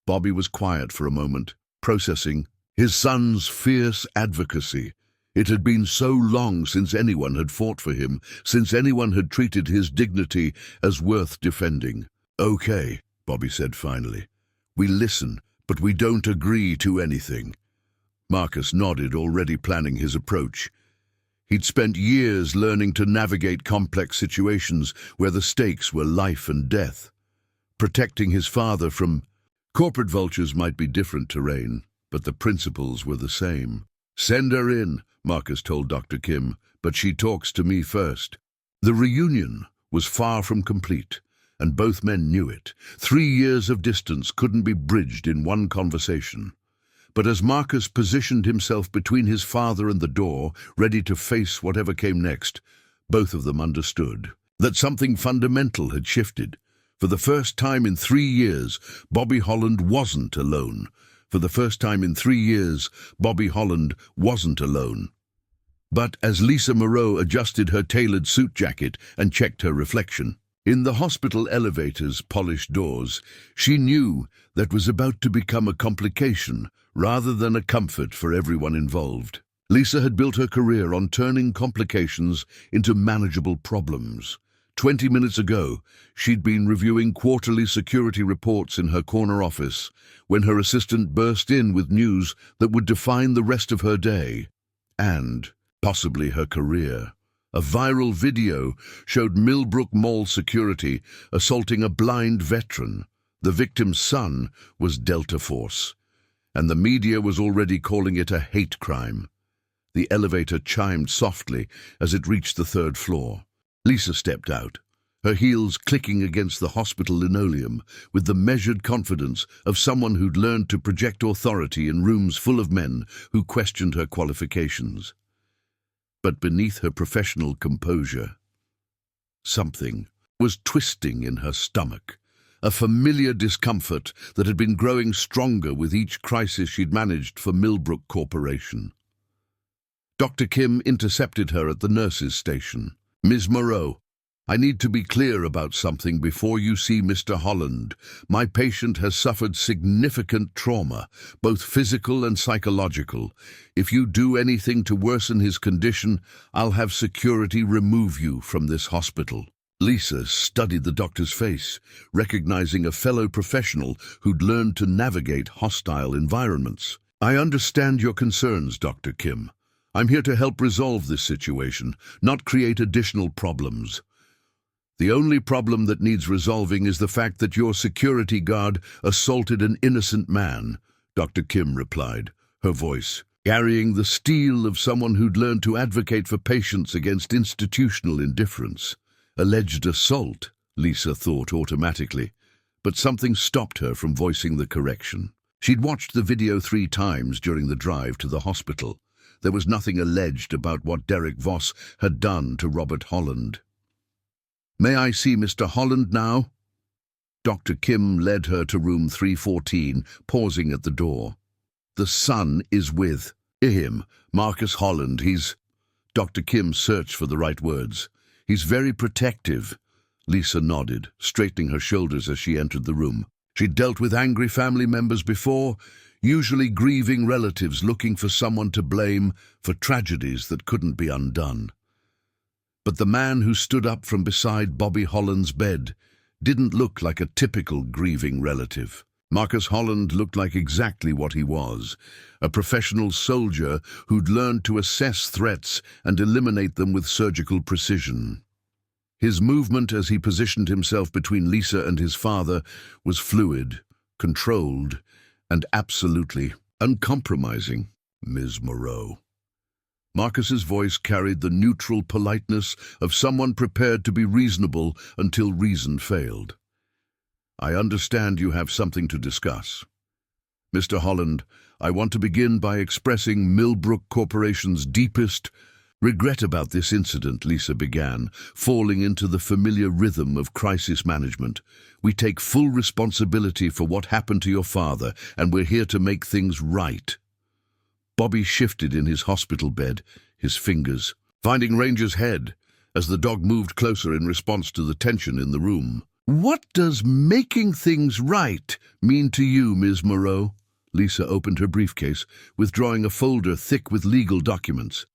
Bobby was quiet for a moment, processing his son's fierce advocacy. It had been so long since anyone had fought for him, since anyone had treated his dignity as worth defending. "Okay," Bobby said finally. "We listen, but we don't agree to anything." Marcus nodded, already planning his approach. He'd spent years learning to navigate complex situations where the stakes were life and death. Protecting his father from corporate vultures might be different terrain, but the principles were the same. "Send her in," Marcus told Dr. Kim, "but she talks to me first." The reunion was far from complete, and both men knew it. 3 years of distance couldn't be bridged in one conversation. But as Marcus positioned himself between his father and the door, ready to face whatever came next, both of them understood that something fundamental had shifted. For the first time in 3 years, Bobby Holland wasn't alone. For the first time in 3 years, Bobby Holland wasn't alone. But as Lisa Moreau adjusted her tailored suit jacket and checked her reflection in the hospital elevator's polished doors, she knew that was about to become a complication rather than a comfort for everyone involved. Lisa had built her career on turning complications into manageable problems. 20 minutes ago, she'd been reviewing quarterly security reports in her corner office when her assistant burst in with news that would define the rest of her day and possibly her career. A viral video showed Millbrook Mall security assaulting a blind veteran. The victim's son was Delta Force, and the media was already calling it a hate crime. The elevator chimed softly as it reached the 3rd floor. Lisa stepped out, her heels clicking against the hospital linoleum with the measured confidence of someone who'd learned to project authority in rooms full of men who questioned her qualifications. But beneath her professional composure, something was twisting in her stomach, a familiar discomfort that had been growing stronger with each crisis she'd managed for Millbrook Corporation. Dr. Kim intercepted her at the nurses' station. "Ms. Moreau, I need to be clear about something before you see Mr. Holland. My patient has suffered significant trauma, both physical and psychological. If you do anything to worsen his condition, I'll have security remove you from this hospital." Lisa studied the doctor's face, recognizing a fellow professional who'd learned to navigate hostile environments. I understand your concerns, Dr. Kim. I'm here to help resolve this situation, not create additional problems. The only problem that needs resolving is the fact that your security guard assaulted an innocent man, Dr. Kim replied, her voice carrying the steel of someone who'd learned to advocate for patients against institutional indifference. Alleged assault, Lisa thought automatically, but something stopped her from voicing the correction. She'd watched the video 3 times during the drive to the hospital. There was nothing alleged about what Derek Voss had done to Robert Holland. "May I see Mr. Holland now?" Dr. Kim led her to room 314, pausing at the door. "The son is with him, Marcus Holland. He's—" Dr. Kim searched for the right words. "He's very protective." Lisa nodded, straightening her shoulders as she entered the room. She'd dealt with angry family members before, usually grieving relatives looking for someone to blame for tragedies that couldn't be undone. But the man who stood up from beside Bobby Holland's bed didn't look like a typical grieving relative. Marcus Holland looked like exactly what he was, a professional soldier who'd learned to assess threats and eliminate them with surgical precision. His movement as he positioned himself between Lisa and his father was fluid, controlled, and absolutely uncompromising. "Ms. Moreau." Marcus's voice carried the neutral politeness of someone prepared to be reasonable until reason failed. "I understand you have something to discuss. Mr. Holland, I want to begin by expressing Millbrook Corporation's deepest regret about this incident," Lisa began, falling into the familiar rhythm of crisis management. "We take full responsibility for what happened to your father, and we're here to make things right." Bobby shifted in his hospital bed, his fingers finding Ranger's head as the dog moved closer in response to the tension in the room. "What does making things right mean to you, Ms. Moreau?" Lisa opened her briefcase, withdrawing a folder thick with legal documents.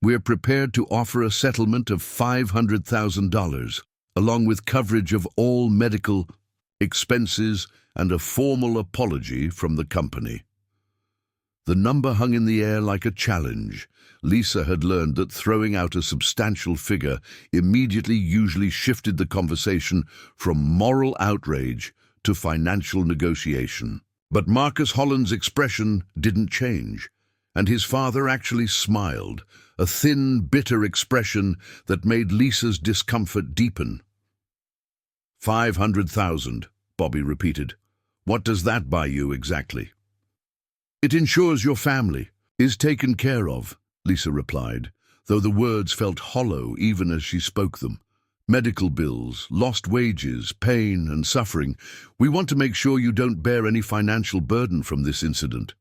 "We're prepared to offer a settlement of $500,000, along with coverage of all medical expenses and a formal apology from the company." The number hung in the air like a challenge. Lisa had learned that throwing out a substantial figure immediately usually shifted the conversation from moral outrage to financial negotiation. But Marcus Holland's expression didn't change, and his father actually smiled, a thin, bitter expression that made Lisa's discomfort deepen. "500,000, Bobby repeated. "What does that buy you exactly?" "It ensures your family is taken care of," Lisa replied, though the words felt hollow even as she spoke them. "Medical bills, lost wages, pain and suffering. We want to make sure you don't bear any financial burden from this incident."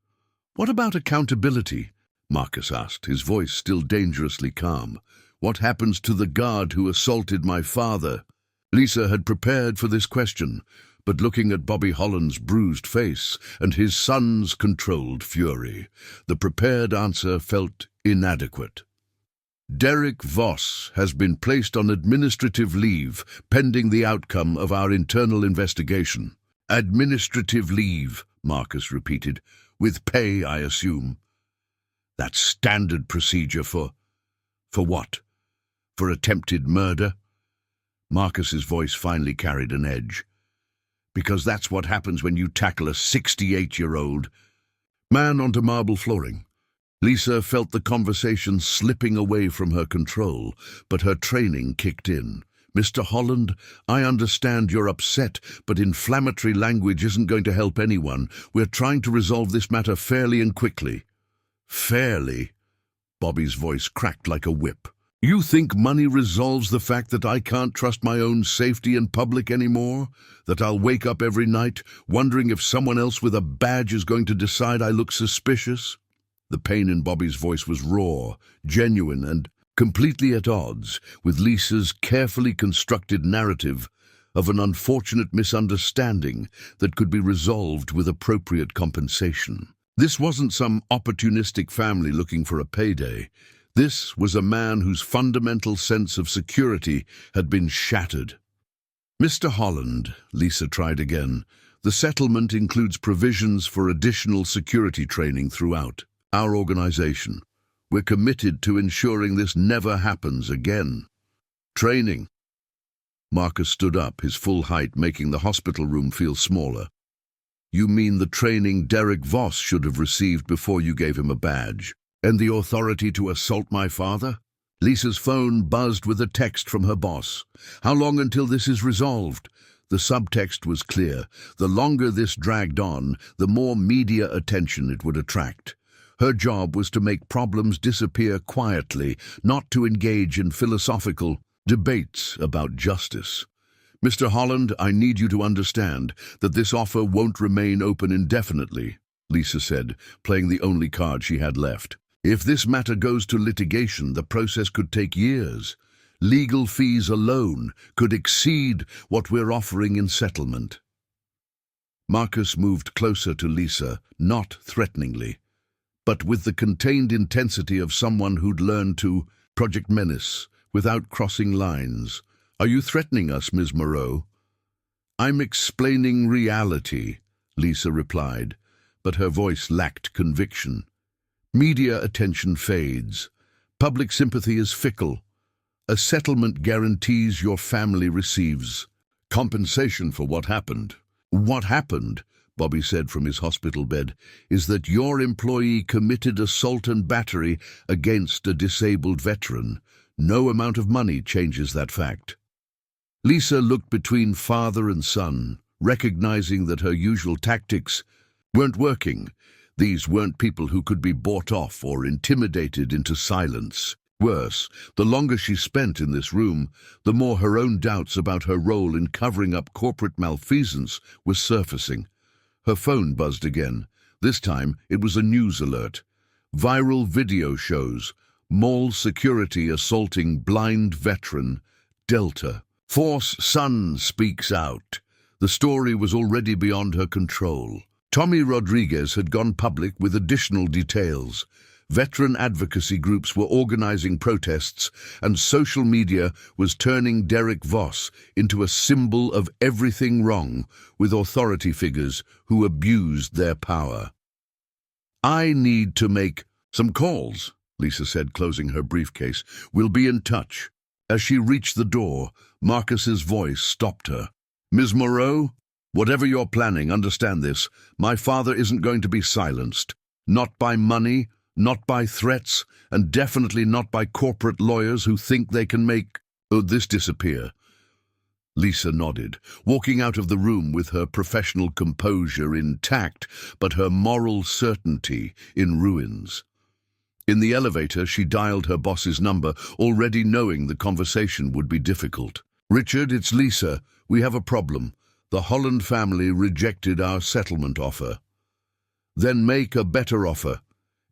"What about accountability?" Marcus asked, his voice still dangerously calm. "What happens to the guard who assaulted my father?" Lisa had prepared for this question, but looking at Bobby Holland's bruised face and his son's controlled fury, the prepared answer felt inadequate. "Derek Voss has been placed on administrative leave pending the outcome of our internal investigation." "Administrative leave," Marcus repeated. "With pay, I assume." "That's standard procedure for what? For attempted murder?" Marcus's voice finally carried an edge. "Because that's what happens when you tackle a 68-year-old man onto marble flooring." Lisa felt the conversation slipping away from her control, but her training kicked in. "Mr. Holland, I understand you're upset, but inflammatory language isn't going to help anyone. We're trying to resolve this matter fairly and quickly." "Fairly?" Bobby's voice cracked like a whip. "You think money resolves the fact that I can't trust my own safety in public anymore? That I'll wake up every night wondering if someone else with a badge is going to decide I look suspicious?" The pain in Bobby's voice was raw, genuine, and completely at odds with Lisa's carefully constructed narrative of an unfortunate misunderstanding that could be resolved with appropriate compensation. This wasn't some opportunistic family looking for a payday. This was a man whose fundamental sense of security had been shattered. "Mr. Holland," Lisa tried again, The settlement includes provisions for additional security training throughout our organization. We're committed to ensuring this never happens again. Training. Marcus stood up, his full height making the hospital room feel smaller. You mean the training Derek Voss should have received before you gave him a badge? And the authority to assault my father? Lisa's phone buzzed with a text from her boss. How long until this is resolved? The subtext was clear. The longer this dragged on, the more media attention it would attract. Her job was to make problems disappear quietly, not to engage in philosophical debates about justice. Mr. Holland, I need you to understand that this offer won't remain open indefinitely, Lisa said, playing the only card she had left. If this matter goes to litigation, the process could take years. Legal fees alone could exceed what we're offering in settlement. Marcus moved closer to Lisa, not threateningly, but with the contained intensity of someone who'd learned to project menace without crossing lines. Are you threatening us, Ms. Moreau? I'm explaining reality, Lisa replied, but her voice lacked conviction. Media attention fades. Public sympathy is fickle. A settlement guarantees your family receives compensation for what happened. What happened, Bobby said from his hospital bed, is that your employee committed assault and battery against a disabled veteran. No amount of money changes that fact. Lisa looked between father and son, recognizing that her usual tactics weren't working. These weren't people who could be bought off or intimidated into silence. Worse, the longer she spent in this room, the more her own doubts about her role in covering up corporate malfeasance was surfacing. Her phone buzzed again. This time it was a news alert. Viral video shows mall security assaulting blind veteran, Delta. Force son speaks out. The story was already beyond her control. Tommy Rodriguez had gone public with additional details. Veteran advocacy groups were organizing protests, and social media was turning Derek Voss into a symbol of everything wrong with authority figures who abused their power. I need to make some calls, Lisa said, closing her briefcase. We'll be in touch. As she reached the door, Marcus's voice stopped her. Ms. Moreau, whatever you're planning, understand this. My father isn't going to be silenced. Not by money, not by threats, and definitely not by corporate lawyers who think they can make this disappear. Lisa nodded, walking out of the room with her professional composure intact, but her moral certainty in ruins. In the elevator, she dialed her boss's number, already knowing the conversation would be difficult. Richard, it's Lisa. We have a problem. The Holland family rejected our settlement offer. Then make a better offer.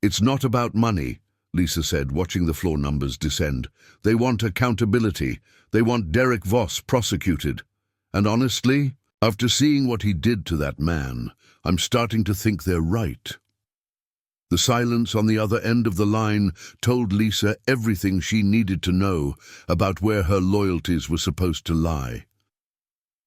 It's not about money, Lisa said, watching the floor numbers descend. They want accountability. They want Derek Voss prosecuted. And honestly, after seeing what he did to that man, I'm starting to think they're right. The silence on the other end of the line told Lisa everything she needed to know about where her loyalties were supposed to lie.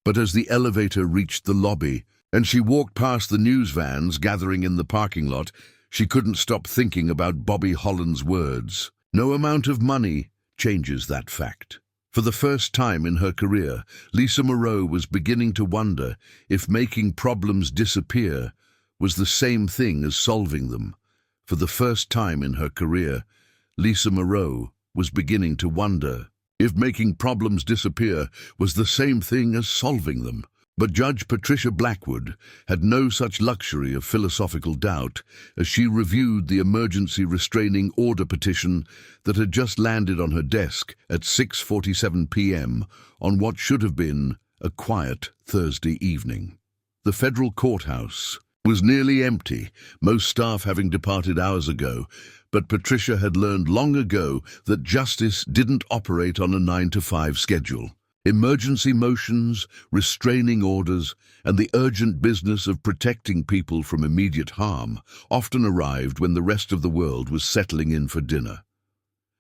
But as the elevator reached the lobby, and she walked past the news vans gathering in the parking lot, she couldn't stop thinking about Bobby Holland's words. No amount of money changes that fact. For the first time in her career, Lisa Moreau was beginning to wonder if making problems disappear was the same thing as solving them. For the first time in her career, Lisa Moreau was beginning to wonder if making problems disappear was the same thing as solving them. But Judge Patricia Blackwood had no such luxury of philosophical doubt as she reviewed the emergency restraining order petition that had just landed on her desk at 6:47 p.m. on what should have been a quiet Thursday evening. The federal courthouse was nearly empty, most staff having departed hours ago, but Patricia had learned long ago that justice didn't operate on a 9-to-5 schedule. Emergency motions, restraining orders, and the urgent business of protecting people from immediate harm often arrived when the rest of the world was settling in for dinner.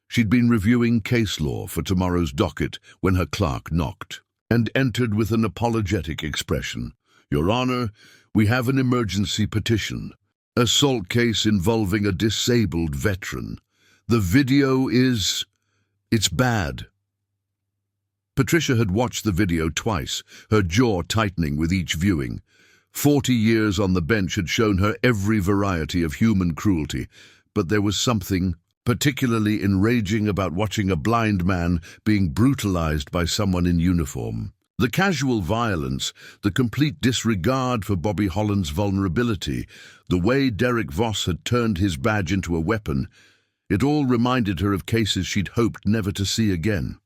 She'd been reviewing case law for tomorrow's docket when her clerk knocked, and entered with an apologetic expression. Your Honor, we have an emergency petition. Assault case involving a disabled veteran. The video it's bad. Patricia had watched the video twice, her jaw tightening with each viewing. 40 years on the bench had shown her every variety of human cruelty, but there was something particularly enraging about watching a blind man being brutalized by someone in uniform. The casual violence, the complete disregard for Bobby Holland's vulnerability, the way Derek Voss had turned his badge into a weapon, it all reminded her of cases she'd hoped never to see again.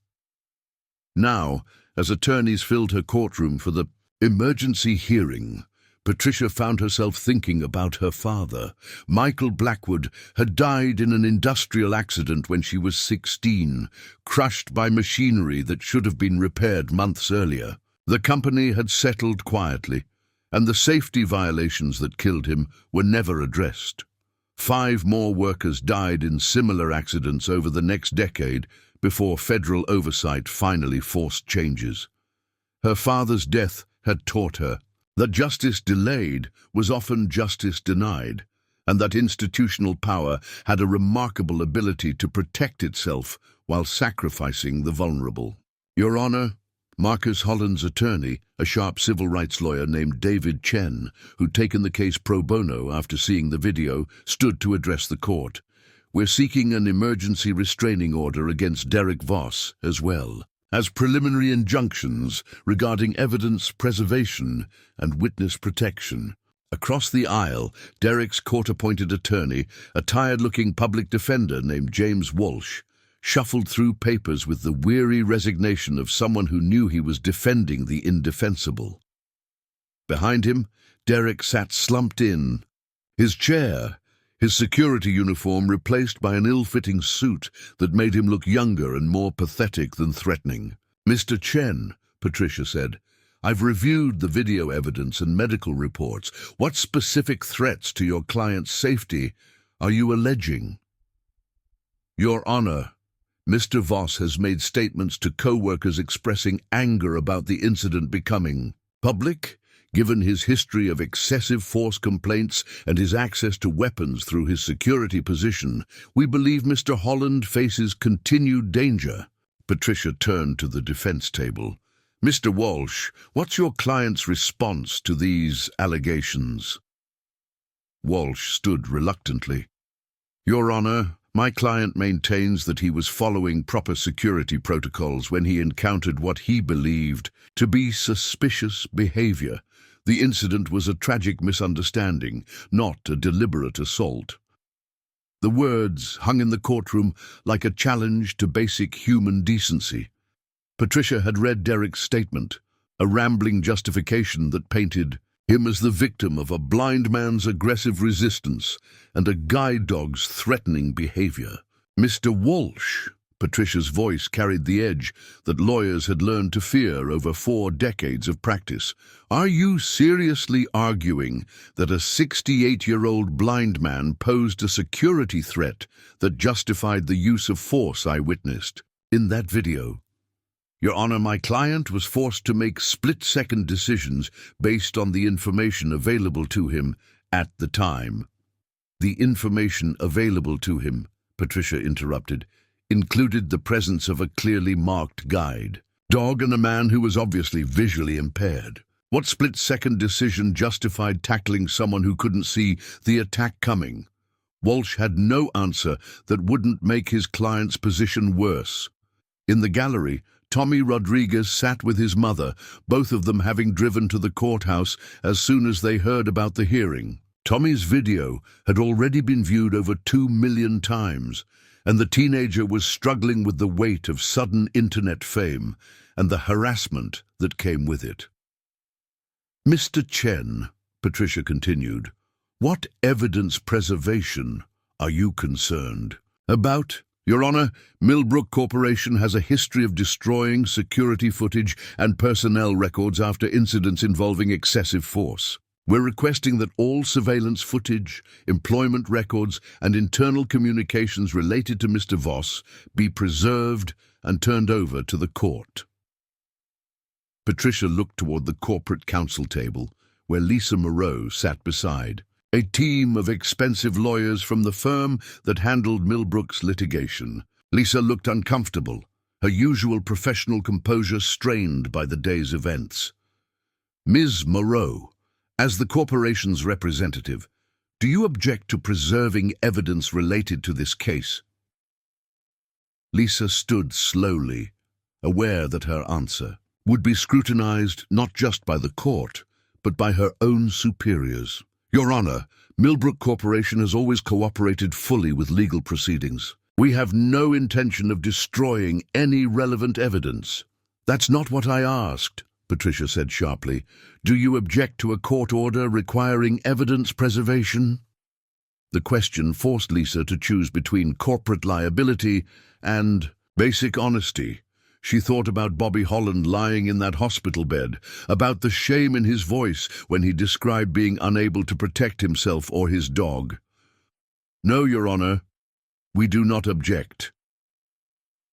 Now, as attorneys filled her courtroom for the emergency hearing, Patricia found herself thinking about her father. Michael Blackwood had died in an industrial accident when she was 16, crushed by machinery that should have been repaired months earlier. The company had settled quietly, and the safety violations that killed him were never addressed. 5 more workers died in similar accidents over the next decade before federal oversight finally forced changes. Her father's death had taught her that justice delayed was often justice denied, and that institutional power had a remarkable ability to protect itself while sacrificing the vulnerable. Your Honor, Marcus Holland's attorney, a sharp civil rights lawyer named David Chen, who'd taken the case pro bono after seeing the video, stood to address the court. We're seeking an emergency restraining order against Derek Voss as well as preliminary injunctions regarding evidence preservation and witness protection. Across the aisle, Derek's court-appointed attorney, a tired-looking public defender named James Walsh, shuffled through papers with the weary resignation of someone who knew he was defending the indefensible. Behind him, Derek sat slumped in, his chair, his security uniform replaced by an ill-fitting suit that made him look younger and more pathetic than threatening. Mr. Chen, Patricia said, I've reviewed the video evidence and medical reports. What specific threats to your client's safety are you alleging? Your Honor, Mr. Voss has made statements to co-workers expressing anger about the incident becoming public. Given his history of excessive force complaints and his access to weapons through his security position, we believe Mr. Holland faces continued danger. Patricia turned to the defense table. Mr. Walsh, what's your client's response to these allegations? Walsh stood reluctantly. Your Honor, my client maintains that he was following proper security protocols when he encountered what he believed to be suspicious behavior. The incident was a tragic misunderstanding, not a deliberate assault. The words hung in the courtroom like a challenge to basic human decency. Patricia had read Derek's statement, a rambling justification that painted him as the victim of a blind man's aggressive resistance and a guide dog's threatening behavior. Mr. Walsh, Patricia's voice carried the edge that lawyers had learned to fear over 4 decades of practice. Are you seriously arguing that a 68-year-old blind man posed a security threat that justified the use of force I witnessed in that video? Your Honor, my client was forced to make split-second decisions based on the information available to him at the time. The information available to him, Patricia interrupted, included the presence of a clearly marked guide dog and a man who was obviously visually impaired. What split-second decision justified tackling someone who couldn't see the attack coming? Walsh had no answer that wouldn't make his client's position worse. In the gallery, Tommy Rodriguez sat with his mother, both of them having driven to the courthouse as soon as they heard about the hearing. Tommy's video had already been viewed over 2 million times, and the teenager was struggling with the weight of sudden internet fame and the harassment that came with it. Mr. Chen, Patricia continued, what evidence preservation are you concerned about? Your Honor, Millbrook Corporation has a history of destroying security footage and personnel records after incidents involving excessive force. We're requesting that all surveillance footage, employment records, and internal communications related to Mr. Voss be preserved and turned over to the court. Patricia looked toward the corporate counsel table, where Lisa Moreau sat beside. A team of expensive lawyers from the firm that handled Millbrook's litigation. Lisa looked uncomfortable, her usual professional composure strained by the day's events. Ms. Moreau, as the corporation's representative, do you object to preserving evidence related to this case? Lisa stood slowly, aware that her answer would be scrutinized not just by the court, but by her own superiors. Your Honor, Millbrook Corporation has always cooperated fully with legal proceedings. We have no intention of destroying any relevant evidence. That's not what I asked, Patricia said sharply. Do you object to a court order requiring evidence preservation? The question forced Lisa to choose between corporate liability and basic honesty. She thought about Bobby Holland lying in that hospital bed, about the shame in his voice when he described being unable to protect himself or his dog. No, Your Honor, we do not object.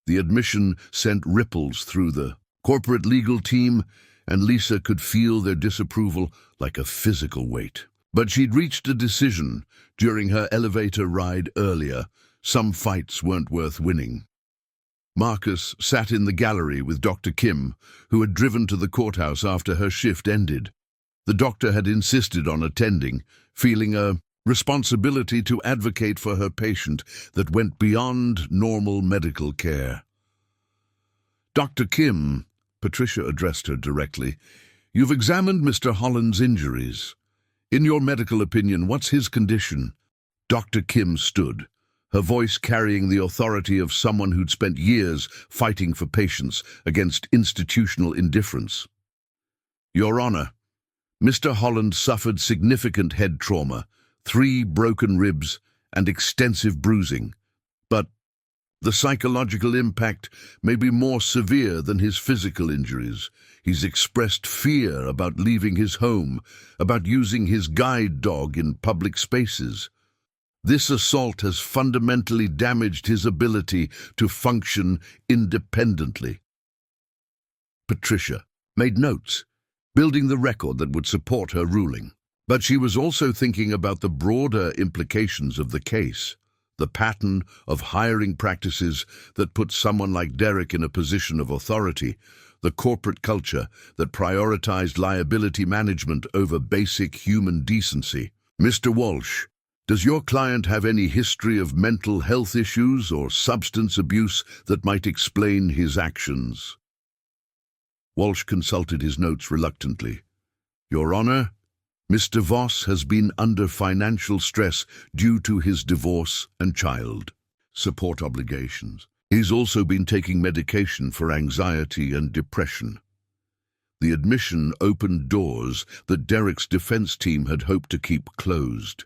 The admission sent ripples through the corporate legal team, and Lisa could feel their disapproval like a physical weight. But she'd reached a decision during her elevator ride earlier. Some fights weren't worth winning. Marcus sat in the gallery with Dr. Kim, who had driven to the courthouse after her shift ended. The doctor had insisted on attending, feeling a responsibility to advocate for her patient that went beyond normal medical care. Dr. Kim, Patricia addressed her directly, you've examined Mr. Holland's injuries. In your medical opinion, what's his condition? Dr. Kim stood, her voice carrying the authority of someone who'd spent years fighting for patients against institutional indifference. Your Honor, Mr. Holland suffered significant head trauma, 3 broken ribs, and extensive bruising. But the psychological impact may be more severe than his physical injuries. He's expressed fear about leaving his home, about using his guide dog in public spaces. This assault has fundamentally damaged his ability to function independently. Patricia made notes, building the record that would support her ruling. But she was also thinking about the broader implications of the case, the pattern of hiring practices that put someone like Derek in a position of authority, the corporate culture that prioritized liability management over basic human decency. Mr. Walsh, does your client have any history of mental health issues or substance abuse that might explain his actions? Walsh consulted his notes reluctantly. Your Honor, Mr. Voss has been under financial stress due to his divorce and child support obligations. He's also been taking medication for anxiety and depression. The admission opened doors that Derek's defense team had hoped to keep closed.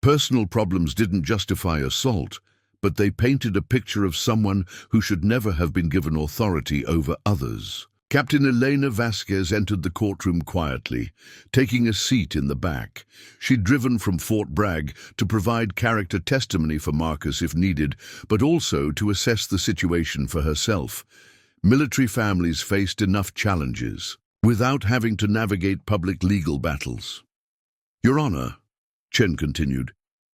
Personal problems didn't justify assault, but they painted a picture of someone who should never have been given authority over others. Captain Elena Vasquez entered the courtroom quietly, taking a seat in the back. She'd driven from Fort Bragg to provide character testimony for Marcus if needed, but also to assess the situation for herself. Military families faced enough challenges without having to navigate public legal battles. Your Honor, Chen continued,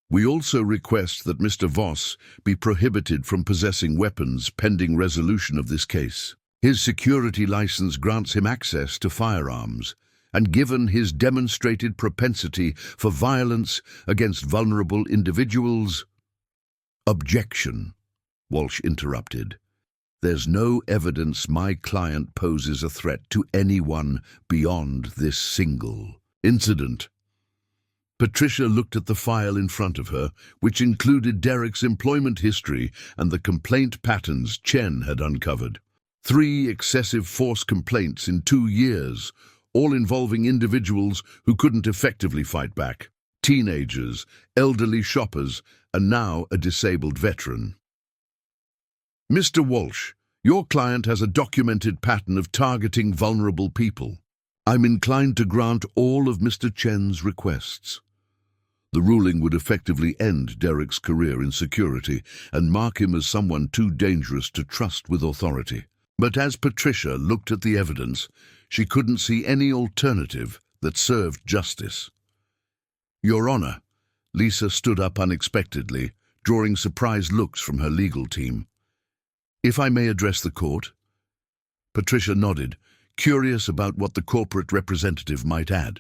we also request that Mr. Voss be prohibited from possessing weapons pending resolution of this case. His security license grants him access to firearms, and given his demonstrated propensity for violence against vulnerable individuals— Objection, Walsh interrupted. There's no evidence my client poses a threat to anyone beyond this single incident. Patricia looked at the file in front of her, which included Derek's employment history and the complaint patterns Chen had uncovered. 3 excessive force complaints in 2 years, all involving individuals who couldn't effectively fight back. Teenagers, elderly shoppers, and now a disabled veteran. Mr. Walsh, your client has a documented pattern of targeting vulnerable people. I'm inclined to grant all of Mr. Chen's requests. The ruling would effectively end Derek's career in security and mark him as someone too dangerous to trust with authority. But as Patricia looked at the evidence, she couldn't see any alternative that served justice. Your Honor, Lisa stood up unexpectedly, drawing surprised looks from her legal team. If I may address the court? Patricia nodded, curious about what the corporate representative might add.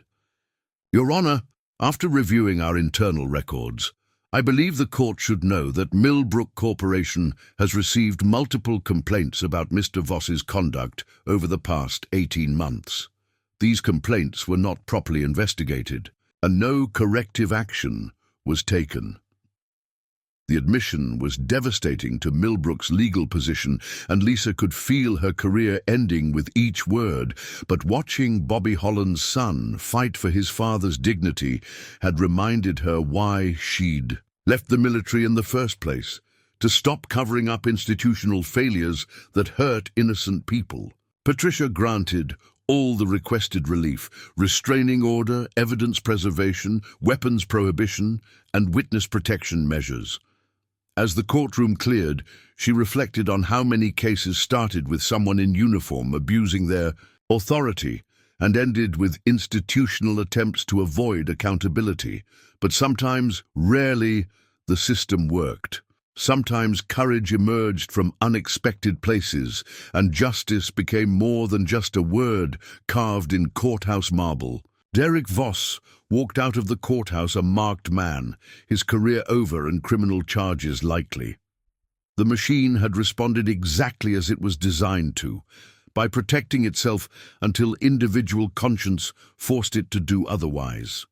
Your Honor, after reviewing our internal records, I believe the court should know that Millbrook Corporation has received multiple complaints about Mr. Voss's conduct over the past 18 months. These complaints were not properly investigated, and no corrective action was taken. The admission was devastating to Millbrook's legal position, and Lisa could feel her career ending with each word. But watching Bobby Holland's son fight for his father's dignity had reminded her why she'd left the military in the first place, to stop covering up institutional failures that hurt innocent people. Patricia granted all the requested relief: restraining order, evidence preservation, weapons prohibition, and witness protection measures. As the courtroom cleared, she reflected on how many cases started with someone in uniform abusing their authority and ended with institutional attempts to avoid accountability. But sometimes, rarely, the system worked. Sometimes courage emerged from unexpected places, and justice became more than just a word carved in courthouse marble. Derek Voss walked out of the courthouse a marked man, his career over and criminal charges likely. The machine had responded exactly as it was designed to, by protecting itself until individual conscience forced it to do otherwise.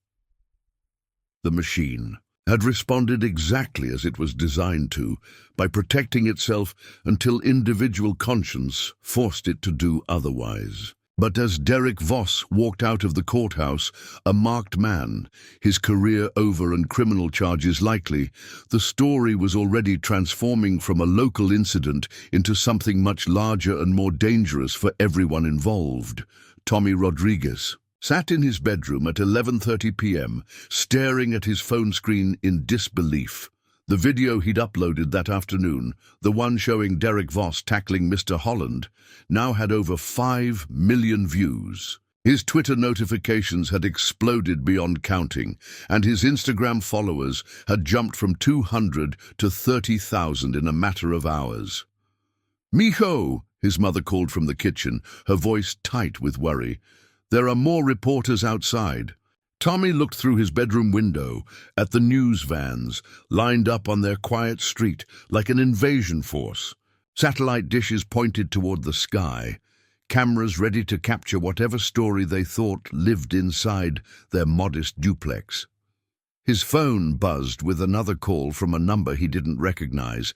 The machine had responded exactly as it was designed to, by protecting itself until individual conscience forced it to do otherwise. But as Derek Voss walked out of the courthouse, a marked man, his career over and criminal charges likely, the story was already transforming from a local incident into something much larger and more dangerous for everyone involved. Tommy Rodriguez sat in his bedroom at 11:30 p.m., staring at his phone screen in disbelief. The video he'd uploaded that afternoon, the one showing Derek Voss tackling Mr. Holland, now had over 5 million views. His Twitter notifications had exploded beyond counting, and his Instagram followers had jumped from 200 to 30,000 in a matter of hours. "Mijo," his mother called from the kitchen, her voice tight with worry. "There are more reporters outside." Tommy looked through his bedroom window at the news vans lined up on their quiet street like an invasion force. Satellite dishes pointed toward the sky, cameras ready to capture whatever story they thought lived inside their modest duplex. His phone buzzed with another call from a number he didn't recognize,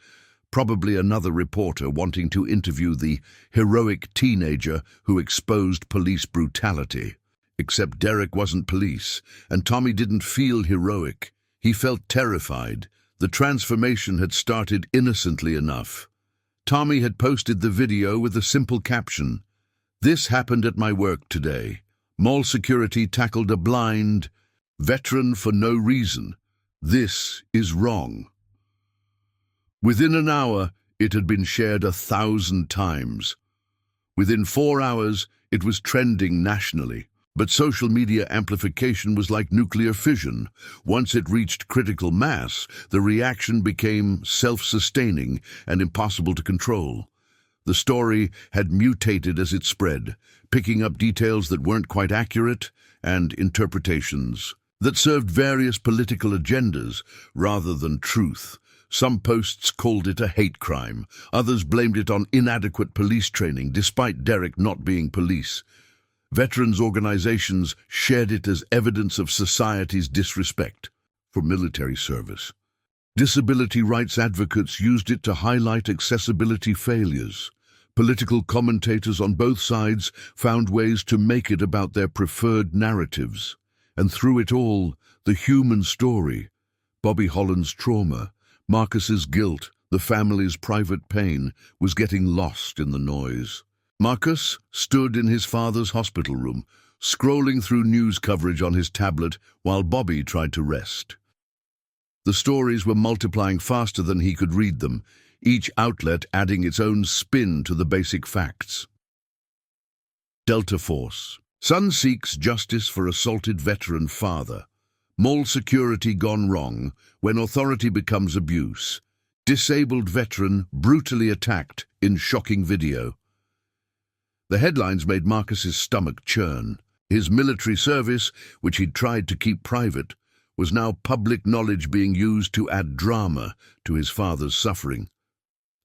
probably another reporter wanting to interview the heroic teenager who exposed police brutality. Except Derek wasn't police, and Tommy didn't feel heroic. He felt terrified. The transformation had started innocently enough. Tommy had posted the video with a simple caption: "This happened at my work today. Mall security tackled a blind veteran for no reason. This is wrong." Within an hour, it had been shared 1,000 times. Within 4 hours, it was trending nationally. But social media amplification was like nuclear fission. Once it reached critical mass, the reaction became self-sustaining and impossible to control. The story had mutated as it spread, picking up details that weren't quite accurate and interpretations that served various political agendas rather than truth. Some posts called it a hate crime. Others blamed it on inadequate police training, despite Derek not being police. Veterans organizations shared it as evidence of society's disrespect for military service. Disability rights advocates used it to highlight accessibility failures. Political commentators on both sides found ways to make it about their preferred narratives. And through it all, the human story, Bobby Holland's trauma, Marcus's guilt, the family's private pain, was getting lost in the noise. Marcus stood in his father's hospital room, scrolling through news coverage on his tablet while Bobby tried to rest. The stories were multiplying faster than he could read them, each outlet adding its own spin to the basic facts. Delta Force, Son seeks justice for assaulted veteran father. Mall security gone wrong when authority becomes abuse. Disabled veteran brutally attacked in shocking video. The headlines made Marcus's stomach churn. His military service, which he'd tried to keep private, was now public knowledge being used to add drama to his father's suffering.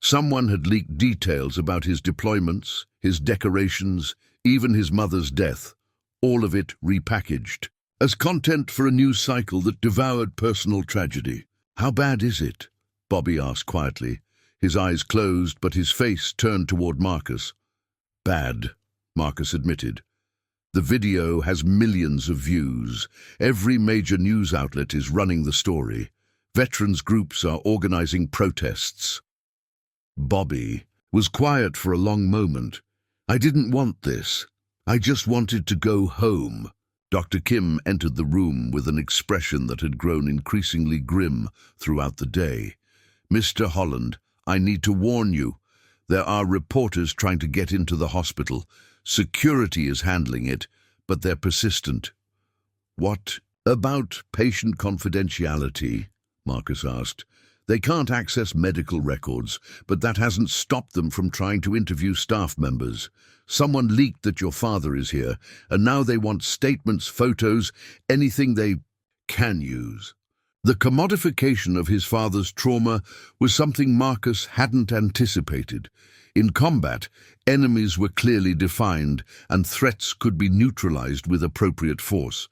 Someone had leaked details about his deployments, his decorations, even his mother's death, all of it repackaged as content for a news cycle that devoured personal tragedy. "How bad is it?" Bobby asked quietly, his eyes closed but his face turned toward Marcus. "Bad," Marcus admitted. "The video has millions of views. Every major news outlet is running the story. Veterans groups are organizing protests." Bobby was quiet for a long moment. "I didn't want this. I just wanted to go home." Dr. Kim entered the room with an expression that had grown increasingly grim throughout the day. "Mr. Holland, I need to warn you. There are reporters trying to get into the hospital. Security is handling it, but they're persistent." "What about patient confidentiality?" Marcus asked. "They can't access medical records, but that hasn't stopped them from trying to interview staff members. Someone leaked that your father is here, and now they want statements, photos, anything they can use." The commodification of his father's trauma was something Marcus hadn't anticipated. In combat, enemies were clearly defined, and threats could be neutralized with appropriate force.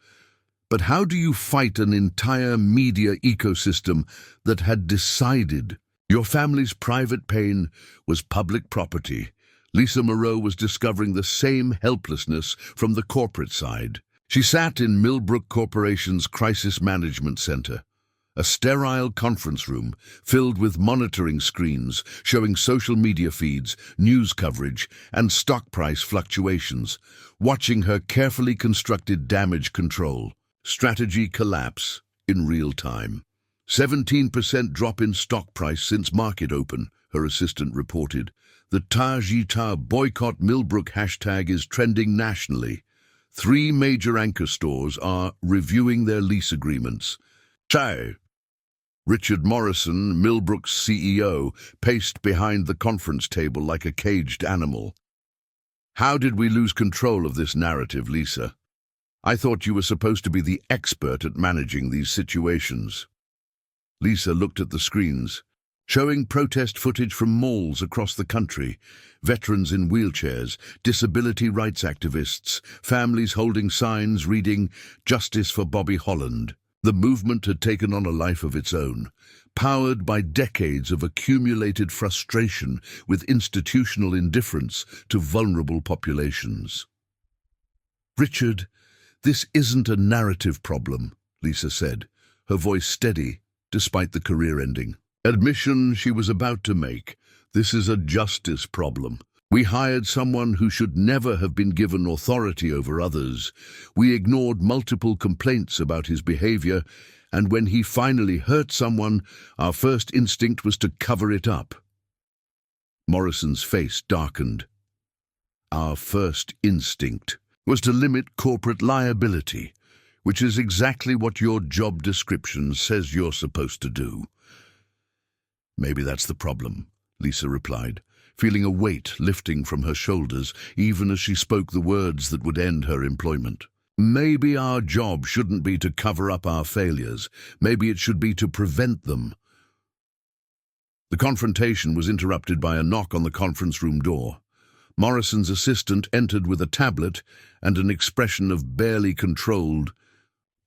But how do you fight an entire media ecosystem that had decided your family's private pain was public property? Lisa Moreau was discovering the same helplessness from the corporate side. She sat in Millbrook Corporation's Crisis Management Center, a sterile conference room filled with monitoring screens showing social media feeds, news coverage, and stock price fluctuations, watching her carefully constructed damage control strategy collapse in real time. 17% drop in stock price since market open, her assistant reported. The Tajita boycott Millbrook hashtag is trending nationally. 3 major anchor stores are reviewing their lease agreements. Richard Morrison, Millbrook's CEO, paced behind the conference table like a caged animal. "How did we lose control of this narrative, Lisa? I thought you were supposed to be the expert at managing these situations." Lisa looked at the screens, showing protest footage from malls across the country, veterans in wheelchairs, disability rights activists, families holding signs reading "Justice for Bobby Holland." The movement had taken on a life of its own, powered by decades of accumulated frustration with institutional indifference to vulnerable populations. "Richard, this isn't a narrative problem," Lisa said, her voice steady despite the career ending. Admission she was about to make. "This is a justice problem. We hired someone who should never have been given authority over others. We ignored multiple complaints about his behavior, and when he finally hurt someone, our first instinct was to cover it up." Morrison's face darkened. "Our first instinct was to limit corporate liability, which is exactly what your job description says you're supposed to do." "Maybe that's the problem," Lisa replied, feeling a weight lifting from her shoulders even as she spoke the words that would end her employment. "Maybe our job shouldn't be to cover up our failures. Maybe it should be to prevent them." The confrontation was interrupted by a knock on the conference room door. Morrison's assistant entered with a tablet and an expression of barely controlled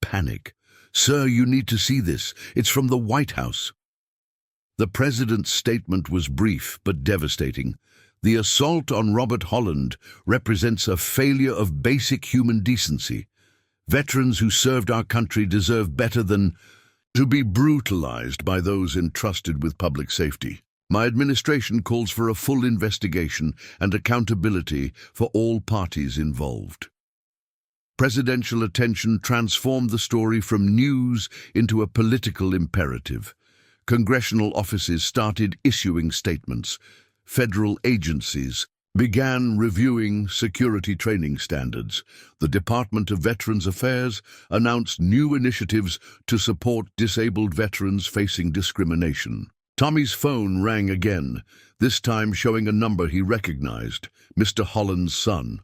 panic. "Sir, you need to see this. It's from the White House." The president's statement was brief but devastating. "The assault on Robert Holland represents a failure of basic human decency. Veterans who served our country deserve better than to be brutalized by those entrusted with public safety. My administration calls for a full investigation and accountability for all parties involved." Presidential attention transformed the story from news into a political imperative. Congressional offices started issuing statements. Federal agencies began reviewing security training standards. The Department of Veterans Affairs announced new initiatives to support disabled veterans facing discrimination. Tommy's phone rang again, this time showing a number he recognized, Mr. Holland's son.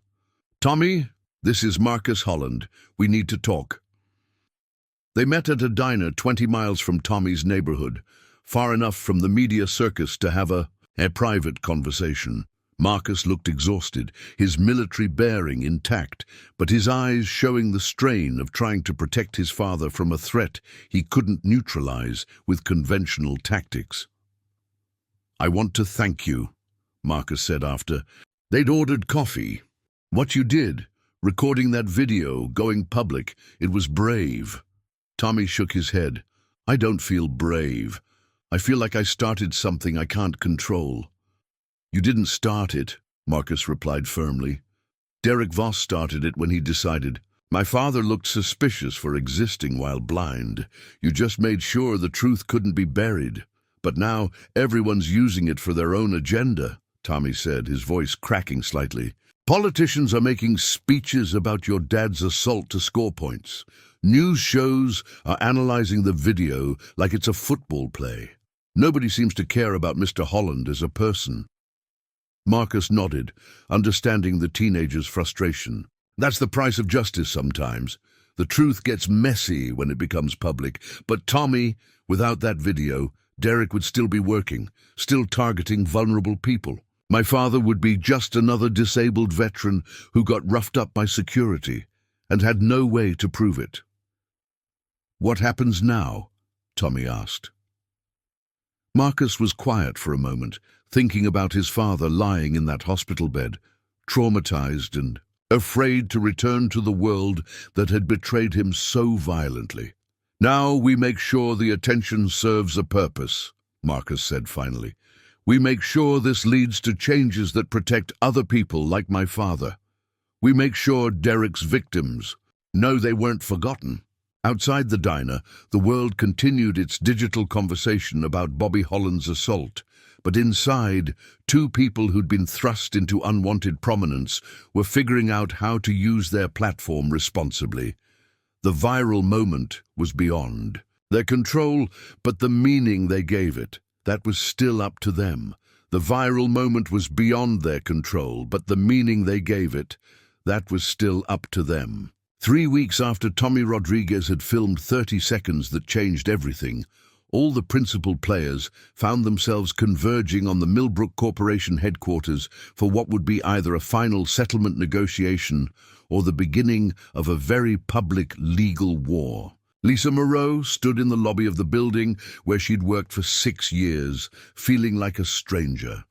"Tommy, this is Marcus Holland. We need to talk." They met at a diner 20 miles from Tommy's neighborhood, far enough from the media circus to have a private conversation. Marcus looked exhausted, his military bearing intact, but his eyes showing the strain of trying to protect his father from a threat he couldn't neutralize with conventional tactics. "I want to thank you," Marcus said after. They'd ordered coffee. "What you did, recording that video, going public, it was brave." Tommy shook his head. "I don't feel brave. I feel like I started something I can't control." "You didn't start it," Marcus replied firmly. "Derek Voss started it when he decided. My father looked suspicious for existing while blind. You just made sure the truth couldn't be buried. But now everyone's using it for their own agenda," Tommy said, his voice cracking slightly. "Politicians are making speeches about your dad's assault to score points. News shows are analyzing the video like it's a football play. Nobody seems to care about Mr. Holland as a person." Marcus nodded, understanding the teenager's frustration. "That's the price of justice sometimes. The truth gets messy when it becomes public. But Tommy, without that video, Derek would still be working, still targeting vulnerable people. My father would be just another disabled veteran who got roughed up by security and had no way to prove it." "What happens now?" Tommy asked. Marcus was quiet for a moment, thinking about his father lying in that hospital bed, traumatized and afraid to return to the world that had betrayed him so violently. "Now we make sure the attention serves a purpose," Marcus said finally. "We make sure this leads to changes that protect other people like my father. We make sure Derek's victims know they weren't forgotten." Outside the diner, the world continued its digital conversation about Bobby Holland's assault, but inside, two people who'd been thrust into unwanted prominence were figuring out how to use their platform responsibly. The viral moment was beyond their control, but the meaning they gave it, that was still up to them. The viral moment was beyond their control, but the meaning they gave it, that was still up to them. 3 weeks after Tommy Rodriguez had filmed 30 seconds that changed everything, all the principal players found themselves converging on the Millbrook Corporation headquarters for what would be either a final settlement negotiation or the beginning of a very public legal war. Lisa Moreau stood in the lobby of the building where she'd worked for 6 years, feeling like a stranger.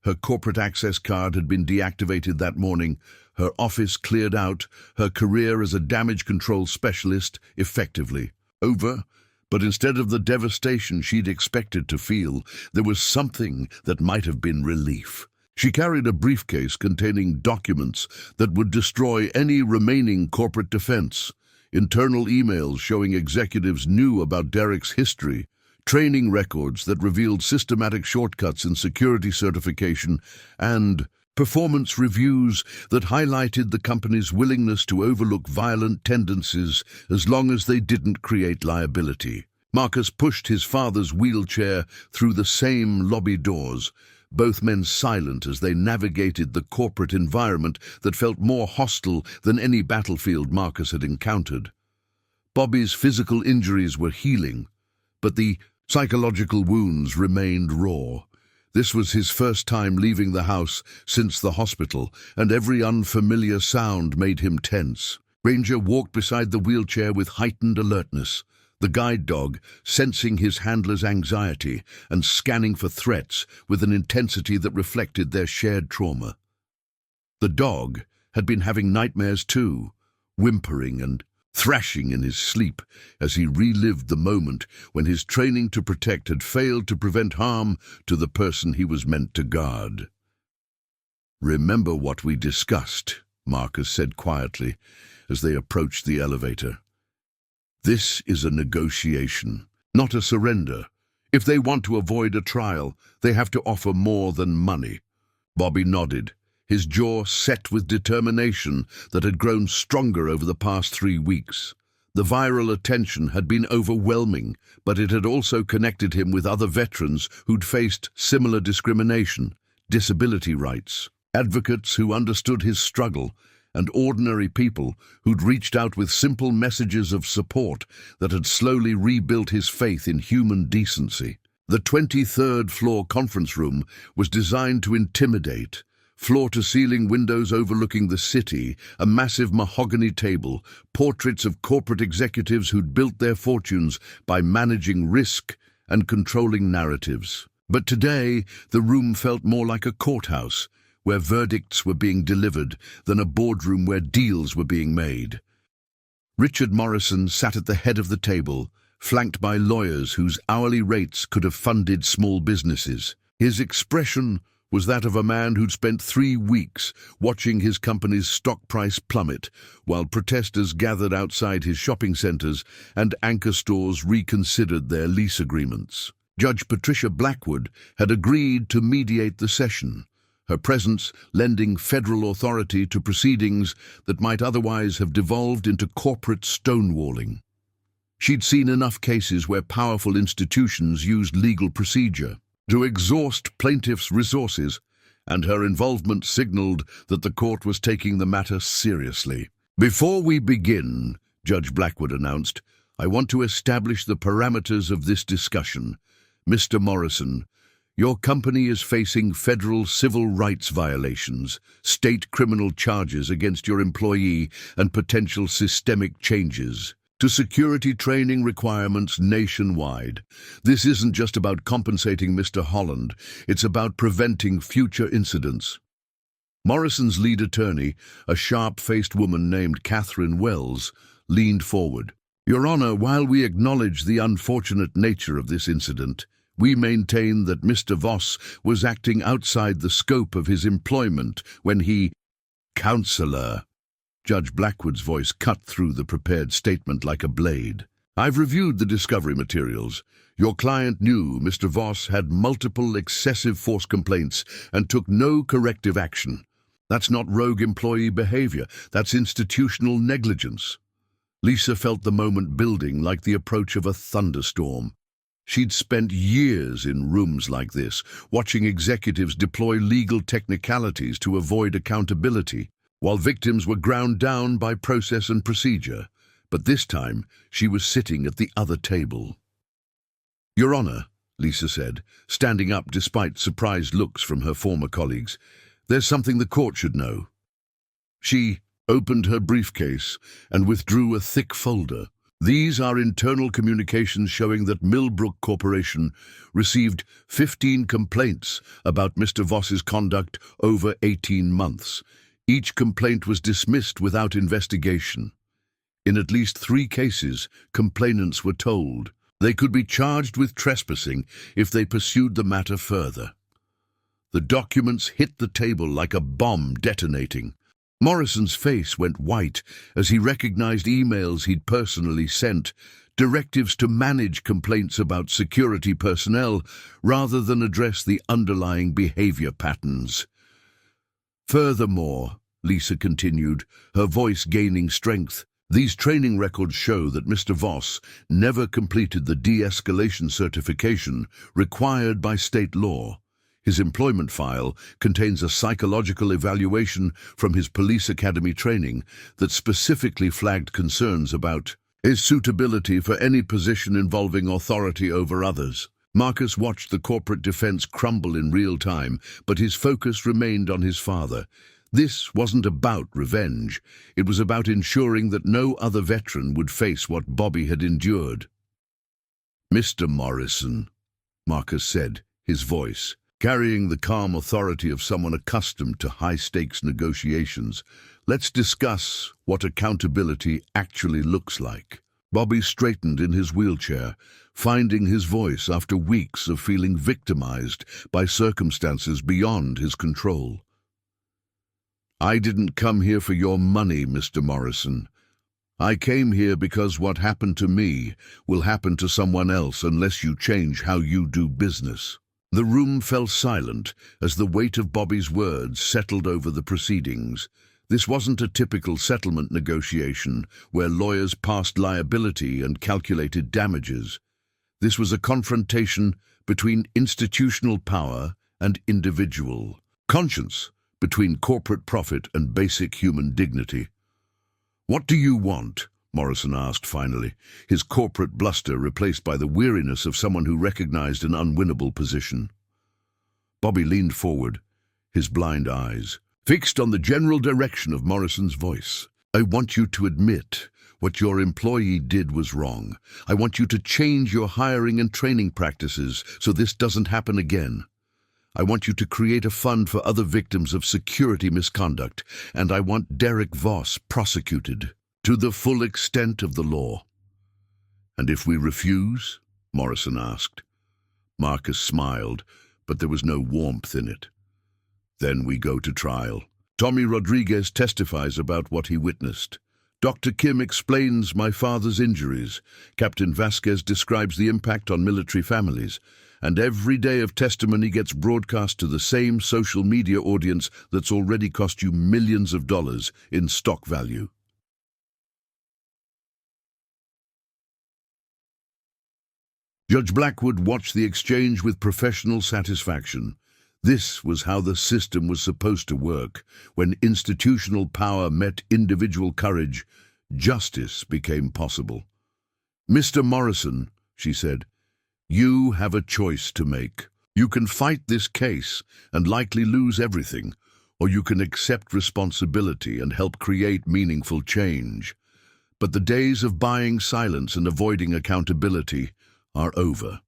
Her corporate access card had been deactivated that morning, her office cleared out, her career as a damage control specialist effectively over. But instead of the devastation she'd expected to feel, there was something that might have been relief. She carried a briefcase containing documents that would destroy any remaining corporate defense, internal emails showing executives knew about Derek's history, training records that revealed systematic shortcuts in security certification, and performance reviews that highlighted the company's willingness to overlook violent tendencies as long as they didn't create liability. Marcus pushed his father's wheelchair through the same lobby doors, both men silent as they navigated the corporate environment that felt more hostile than any battlefield Marcus had encountered. Bobby's physical injuries were healing, but the psychological wounds remained raw. This was his first time leaving the house since the hospital, and every unfamiliar sound made him tense. Ranger walked beside the wheelchair with heightened alertness, the guide dog sensing his handler's anxiety and scanning for threats with an intensity that reflected their shared trauma. The dog had been having nightmares too, whimpering and thrashing in his sleep as he relived the moment when his training to protect had failed to prevent harm to the person he was meant to guard. "Remember what we discussed," Marcus said quietly as they approached the elevator. "This is a negotiation, not a surrender. If they want to avoid a trial, they have to offer more than money." Bobby nodded, his jaw set with determination that had grown stronger over the past 3 weeks. The viral attention had been overwhelming, but it had also connected him with other veterans who'd faced similar discrimination, disability rights, advocates who understood his struggle, and ordinary people who'd reached out with simple messages of support that had slowly rebuilt his faith in human decency. The 23rd floor conference room was designed to intimidate. Floor-to-ceiling windows overlooking the city, a massive mahogany table, portraits of corporate executives who'd built their fortunes by managing risk and controlling narratives. But today, the room felt more like a courthouse, where verdicts were being delivered, than a boardroom where deals were being made. Richard Morrison sat at the head of the table, flanked by lawyers whose hourly rates could have funded small businesses. His expression was that of a man who'd spent 3 weeks watching his company's stock price plummet, while protesters gathered outside his shopping centers and anchor stores reconsidered their lease agreements. Judge Patricia Blackwood had agreed to mediate the session, her presence lending federal authority to proceedings that might otherwise have devolved into corporate stonewalling. She'd seen enough cases where powerful institutions used legal procedure to exhaust plaintiffs' resources, and her involvement signaled that the court was taking the matter seriously. "Before we begin," Judge Blackwood announced, "I want to establish the parameters of this discussion. Mr. Morrison, your company is facing federal civil rights violations, state criminal charges against your employee, and potential systemic changes to security training requirements nationwide. This isn't just about compensating Mr. Holland, it's about preventing future incidents." Morrison's lead attorney, a sharp-faced woman named Catherine Wells, leaned forward. "Your Honor, while we acknowledge the unfortunate nature of this incident, we maintain that Mr. Voss was acting outside the scope of his employment when he—" "Counselor," Judge Blackwood's voice cut through the prepared statement like a blade. "I've reviewed the discovery materials. Your client knew Mr. Voss had multiple excessive force complaints and took no corrective action. That's not rogue employee behavior, that's institutional negligence." Lisa felt the moment building like the approach of a thunderstorm. She'd spent years in rooms like this, watching executives deploy legal technicalities to avoid accountability, while victims were ground down by process and procedure. But this time, she was sitting at the other table. "Your Honor," Lisa said, standing up despite surprised looks from her former colleagues, "there's something the court should know." She opened her briefcase and withdrew a thick folder. "These are internal communications showing that Millbrook Corporation received 15 complaints about Mr. Voss's conduct over 18 months. Each complaint was dismissed without investigation. In at least 3 cases, complainants were told they could be charged with trespassing if they pursued the matter further." The documents hit the table like a bomb detonating. Morrison's face went white as he recognized emails he'd personally sent, directives to manage complaints about security personnel rather than address the underlying behavior patterns. "Furthermore," Lisa continued, her voice gaining strength, "these training records show that Mr. Voss never completed the de-escalation certification required by state law. His employment file contains a psychological evaluation from his police academy training that specifically flagged concerns about his suitability for any position involving authority over others." Marcus watched the corporate defense crumble in real time, but his focus remained on his father. This wasn't about revenge. It was about ensuring that no other veteran would face what Bobby had endured. "Mr. Morrison," Marcus said, his voice carrying the calm authority of someone accustomed to high-stakes negotiations, "let's discuss what accountability actually looks like." Bobby straightened in his wheelchair, finding his voice after weeks of feeling victimized by circumstances beyond his control. "I didn't come here for your money, Mr. Morrison. I came here because what happened to me will happen to someone else unless you change how you do business." The room fell silent as the weight of Bobby's words settled over the proceedings. This wasn't a typical settlement negotiation where lawyers passed liability and calculated damages. This was a confrontation between institutional power and individual conscience, between corporate profit and basic human dignity. "What do you want?" Morrison asked finally, his corporate bluster replaced by the weariness of someone who recognized an unwinnable position. Bobby leaned forward, his blind eyes fixed on the general direction of Morrison's voice. "I want you to admit what your employee did was wrong. I want you to change your hiring and training practices so this doesn't happen again. I want you to create a fund for other victims of security misconduct, and I want Derek Voss prosecuted to the full extent of the law." "And if we refuse?" Morrison asked. Marcus smiled, but there was no warmth in it. "Then we go to trial." Tommy Rodriguez testifies about what he witnessed. Dr. Kim explains my father's injuries. Captain Vasquez describes the impact on military families. And every day of testimony gets broadcast to the same social media audience that's already cost you millions of dollars in stock value. Judge Blackwood watched the exchange with professional satisfaction. This was how the system was supposed to work. When institutional power met individual courage, justice became possible. "Mr. Morrison," she said, "you have a choice to make. You can fight this case and likely lose everything, or you can accept responsibility and help create meaningful change. But the days of buying silence and avoiding accountability are over."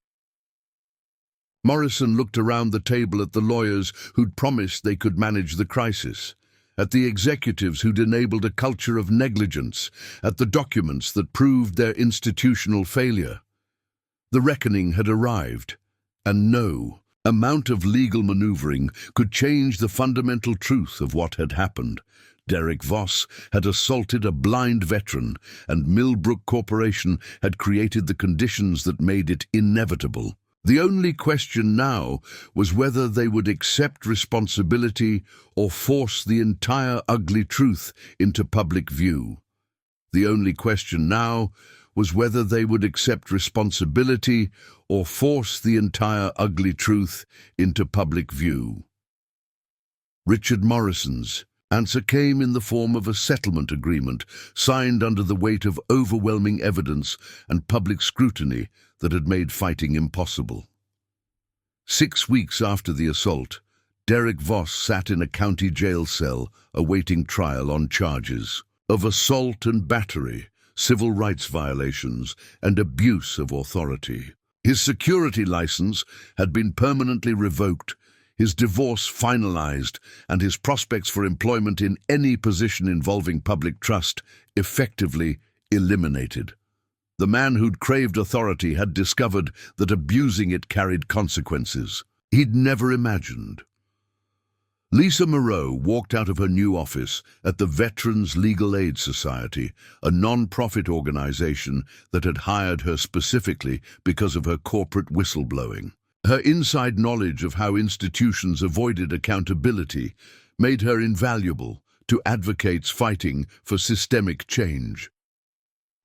Morrison looked around the table at the lawyers who'd promised they could manage the crisis, at the executives who'd enabled a culture of negligence, at the documents that proved their institutional failure. The reckoning had arrived, and no amount of legal maneuvering could change the fundamental truth of what had happened. Derek Voss had assaulted a blind veteran, and Millbrook Corporation had created the conditions that made it inevitable. The only question now was whether they would accept responsibility or force the entire ugly truth into public view. The only question now was whether they would accept responsibility or force the entire ugly truth into public view. Richard Morrison's answer came in the form of a settlement agreement signed under the weight of overwhelming evidence and public scrutiny that had made fighting impossible. 6 weeks after the assault, Derek Voss sat in a county jail cell awaiting trial on charges of assault and battery, civil rights violations, and abuse of authority. His security license had been permanently revoked, his divorce finalized, and his prospects for employment in any position involving public trust effectively eliminated. The man who'd craved authority had discovered that abusing it carried consequences he'd never imagined. Lisa Moreau walked out of her new office at the Veterans Legal Aid Society, a non-profit organization that had hired her specifically because of her corporate whistleblowing. Her inside knowledge of how institutions avoided accountability made her invaluable to advocates fighting for systemic change.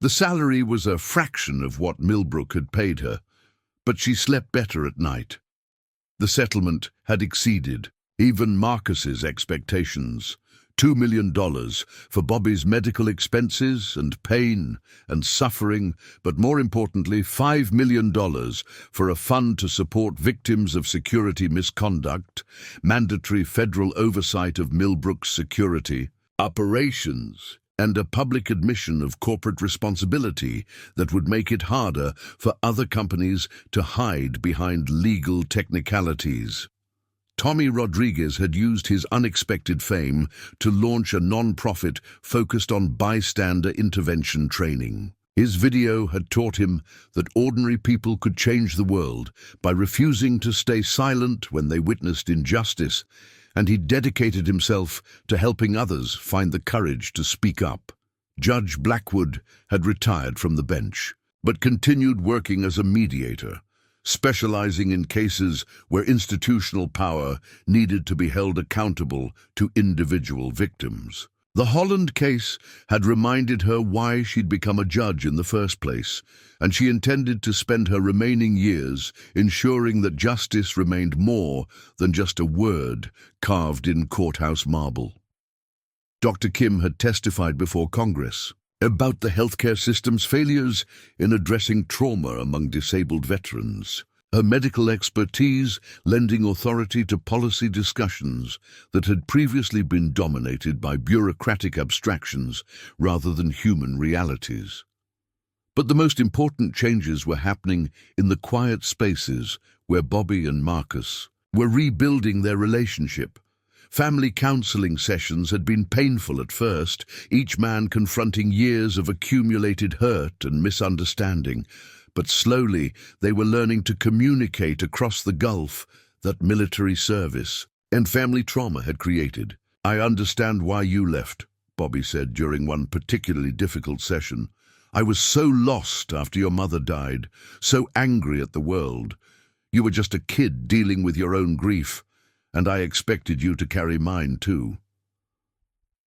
The salary was a fraction of what Millbrook had paid her, but she slept better at night. The settlement had exceeded even Marcus's expectations. $2 million for Bobby's medical expenses and pain and suffering, but more importantly, $5 million for a fund to support victims of security misconduct, mandatory federal oversight of Millbrook's security operations, and a public admission of corporate responsibility that would make it harder for other companies to hide behind legal technicalities. Tommy Rodriguez had used his unexpected fame to launch a non-profit focused on bystander intervention training. His video had taught him that ordinary people could change the world by refusing to stay silent when they witnessed injustice, and he dedicated himself to helping others find the courage to speak up. Judge Blackwood had retired from the bench, but continued working as a mediator, specializing in cases where institutional power needed to be held accountable to individual victims. The Holland case had reminded her why she'd become a judge in the first place, and she intended to spend her remaining years ensuring that justice remained more than just a word carved in courthouse marble. Dr. Kim had testified before Congress about the healthcare system's failures in addressing trauma among disabled veterans, her medical expertise lending authority to policy discussions that had previously been dominated by bureaucratic abstractions rather than human realities. But the most important changes were happening in the quiet spaces where Bobby and Marcus were rebuilding their relationship. Family counseling sessions had been painful at first, each man confronting years of accumulated hurt and misunderstanding, but slowly they were learning to communicate across the gulf that military service and family trauma had created. "I understand why you left," Bobby said during one particularly difficult session. "I was so lost after your mother died, so angry at the world. You were just a kid dealing with your own grief, and I expected you to carry mine too."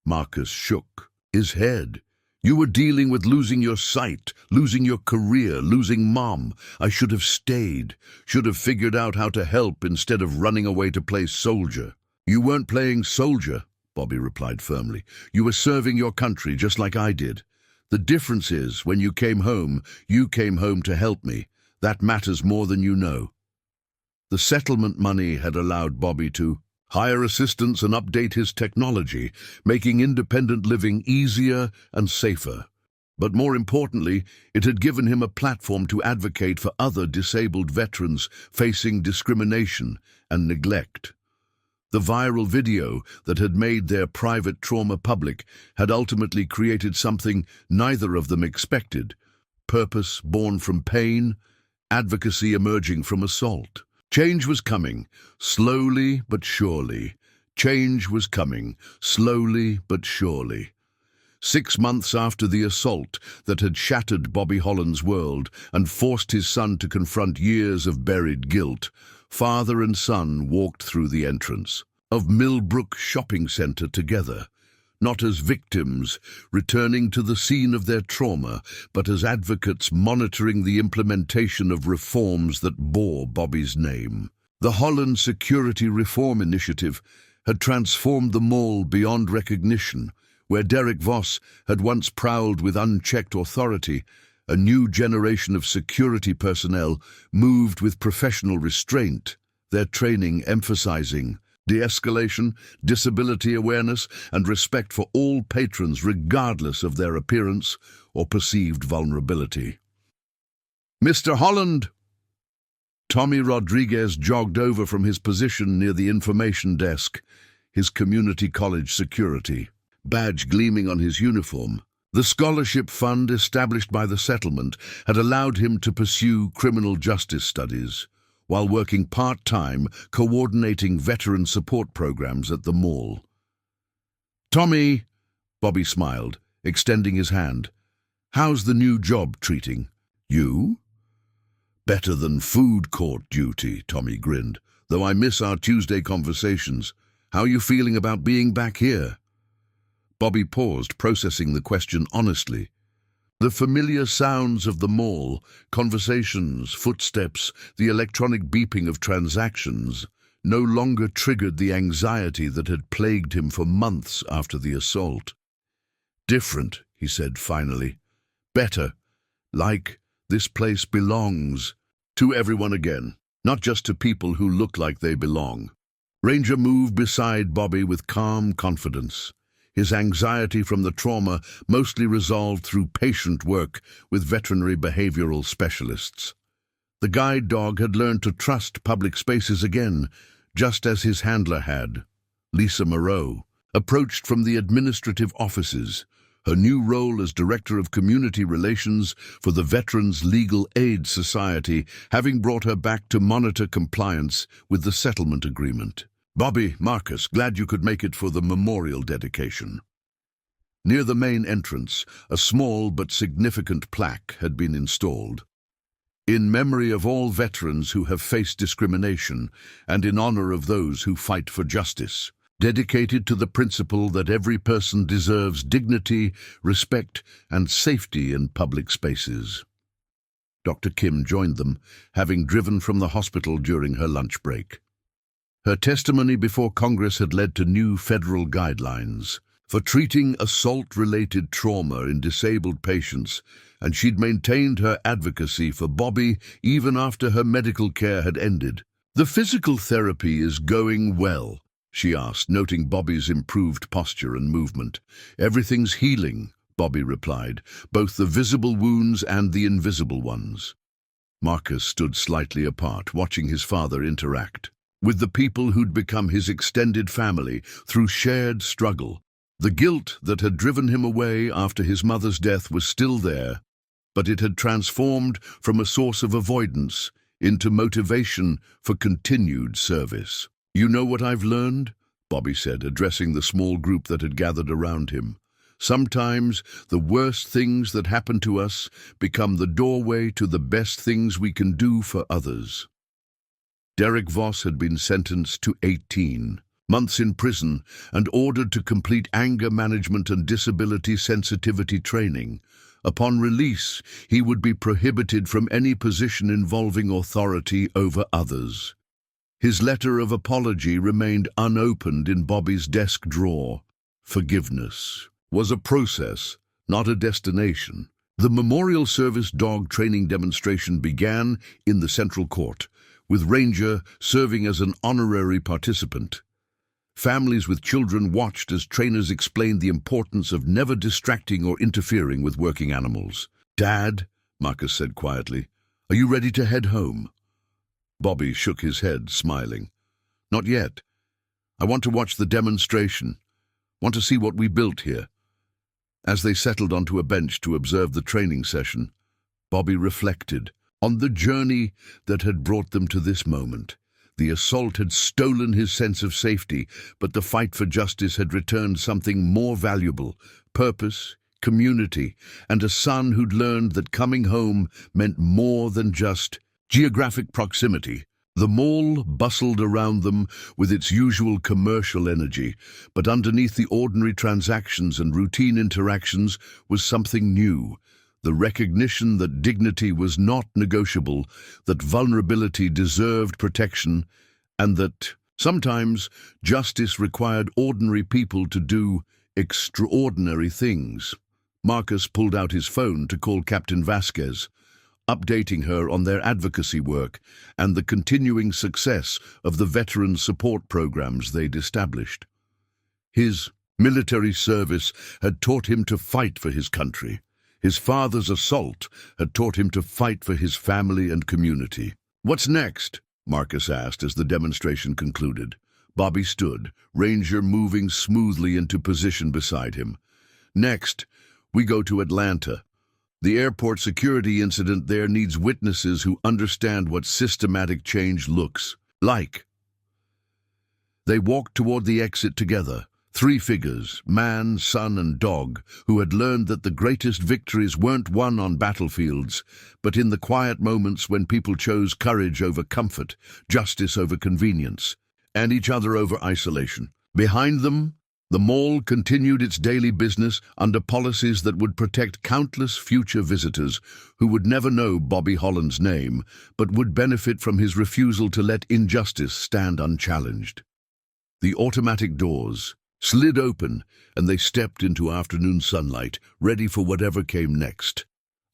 Marcus shook his head. "You were dealing with losing your sight, losing your career, losing Mom. I should have stayed, should have figured out how to help instead of running away to play soldier." "You weren't playing soldier," Bobby replied firmly. "You were serving your country just like I did. The difference is, when you came home to help me. That matters more than you know." The settlement money had allowed Bobby to hire assistants and update his technology, making independent living easier and safer. But more importantly, it had given him a platform to advocate for other disabled veterans facing discrimination and neglect. The viral video that had made their private trauma public had ultimately created something neither of them expected: purpose born from pain, advocacy emerging from assault. Change was coming, slowly but surely. Change was coming, slowly but surely. 6 months after the assault that had shattered Bobby Holland's world and forced his son to confront years of buried guilt, father and son walked through the entrance of Millbrook Shopping Center together, not as victims returning to the scene of their trauma, but as advocates monitoring the implementation of reforms that bore Bobby's name. The Holland Security Reform Initiative had transformed the mall beyond recognition. Where Derek Voss had once prowled with unchecked authority, a new generation of security personnel moved with professional restraint, their training emphasizing de-escalation, disability awareness, and respect for all patrons regardless of their appearance or perceived vulnerability. "Mr. Holland!" Tommy Rodriguez jogged over from his position near the information desk, his community college security badge gleaming on his uniform. The scholarship fund established by the settlement had allowed him to pursue criminal justice studies, while working part-time coordinating veteran support programs at the mall. "Tommy," Bobby smiled, extending his hand. "How's the new job treating you?" "Better than food court duty," Tommy grinned, "though I miss our Tuesday conversations. How are you feeling about being back here?" Bobby paused, processing the question honestly. The familiar sounds of the mall, conversations, footsteps, the electronic beeping of transactions, no longer triggered the anxiety that had plagued him for months after the assault. "Different," he said finally. "Better. Like this place belongs to everyone again, not just to people who look like they belong." Ranger moved beside Bobby with calm confidence, his anxiety from the trauma mostly resolved through patient work with veterinary behavioral specialists. The guide dog had learned to trust public spaces again, just as his handler had. Lisa Moreau approached from the administrative offices, her new role as Director of Community Relations for the Veterans Legal Aid Society having brought her back to monitor compliance with the settlement agreement. "Bobby, Marcus, glad you could make it for the memorial dedication." Near the main entrance, a small but significant plaque had been installed. in memory of all veterans who have faced discrimination and in honor of those who fight for justice, dedicated to the principle that every person deserves dignity, respect, and safety in public spaces. Dr. Kim joined them, having driven from the hospital during her lunch break. Her testimony before Congress had led to new federal guidelines for treating assault-related trauma in disabled patients, and she'd maintained her advocacy for Bobby even after her medical care had ended. "The physical therapy is going well," she asked, noting Bobby's improved posture and movement. "Everything's healing," Bobby replied, "both the visible wounds and the invisible ones." Marcus stood slightly apart, watching his father interact with the people who'd become his extended family through shared struggle. The guilt that had driven him away after his mother's death was still there, but it had transformed from a source of avoidance into motivation for continued service. "You know what I've learned?" Bobby said, addressing the small group that had gathered around him. "Sometimes the worst things that happen to us become the doorway to the best things we can do for others." Derek Voss had been sentenced to 18 months in prison and ordered to complete anger management and disability sensitivity training. Upon release, he would be prohibited from any position involving authority over others. His letter of apology remained unopened in Bobby's desk drawer. Forgiveness was a process, not a destination. The memorial service dog training demonstration began in the Central Court, with Ranger serving as an honorary participant. Families with children watched as trainers explained the importance of never distracting or interfering with working animals. "Dad," Marcus said quietly, "are you ready to head home?" Bobby shook his head, smiling. "Not yet. I want to watch the demonstration. Want to see what we built here." As they settled onto a bench to observe the training session, Bobby reflected on the journey that had brought them to this moment. The assault had stolen his sense of safety, but the fight for justice had returned something more valuable: purpose, community, and a son who'd learned that coming home meant more than just geographic proximity. The mall bustled around them with its usual commercial energy, but underneath the ordinary transactions and routine interactions was something new. The recognition that dignity was not negotiable, that vulnerability deserved protection, and that sometimes justice required ordinary people to do extraordinary things. Marcus pulled out his phone to call Captain Vasquez, updating her on their advocacy work and the continuing success of the veteran support programs they'd established. His military service had taught him to fight for his country. His father's assault had taught him to fight for his family and community. "What's next?" Marcus asked as the demonstration concluded. Bobby stood, Ranger moving smoothly into position beside him. "Next, we go to Atlanta. The airport security incident there needs witnesses who understand what systematic change looks like." They walked toward the exit together. Three figures, man, son, and dog, who had learned that the greatest victories weren't won on battlefields, but in the quiet moments when people chose courage over comfort, justice over convenience, and each other over isolation. Behind them, the mall continued its daily business under policies that would protect countless future visitors who would never know Bobby Holland's name, but would benefit from his refusal to let injustice stand unchallenged. The automatic doors slid open, and they stepped into afternoon sunlight, ready for whatever came next.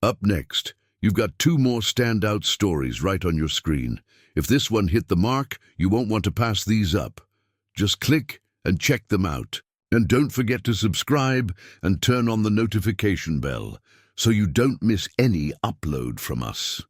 Up next, you've got two more standout stories right on your screen. If this one hit the mark, you won't want to pass these up. Just click and check them out. And don't forget to subscribe and turn on the notification bell so you don't miss any upload from us.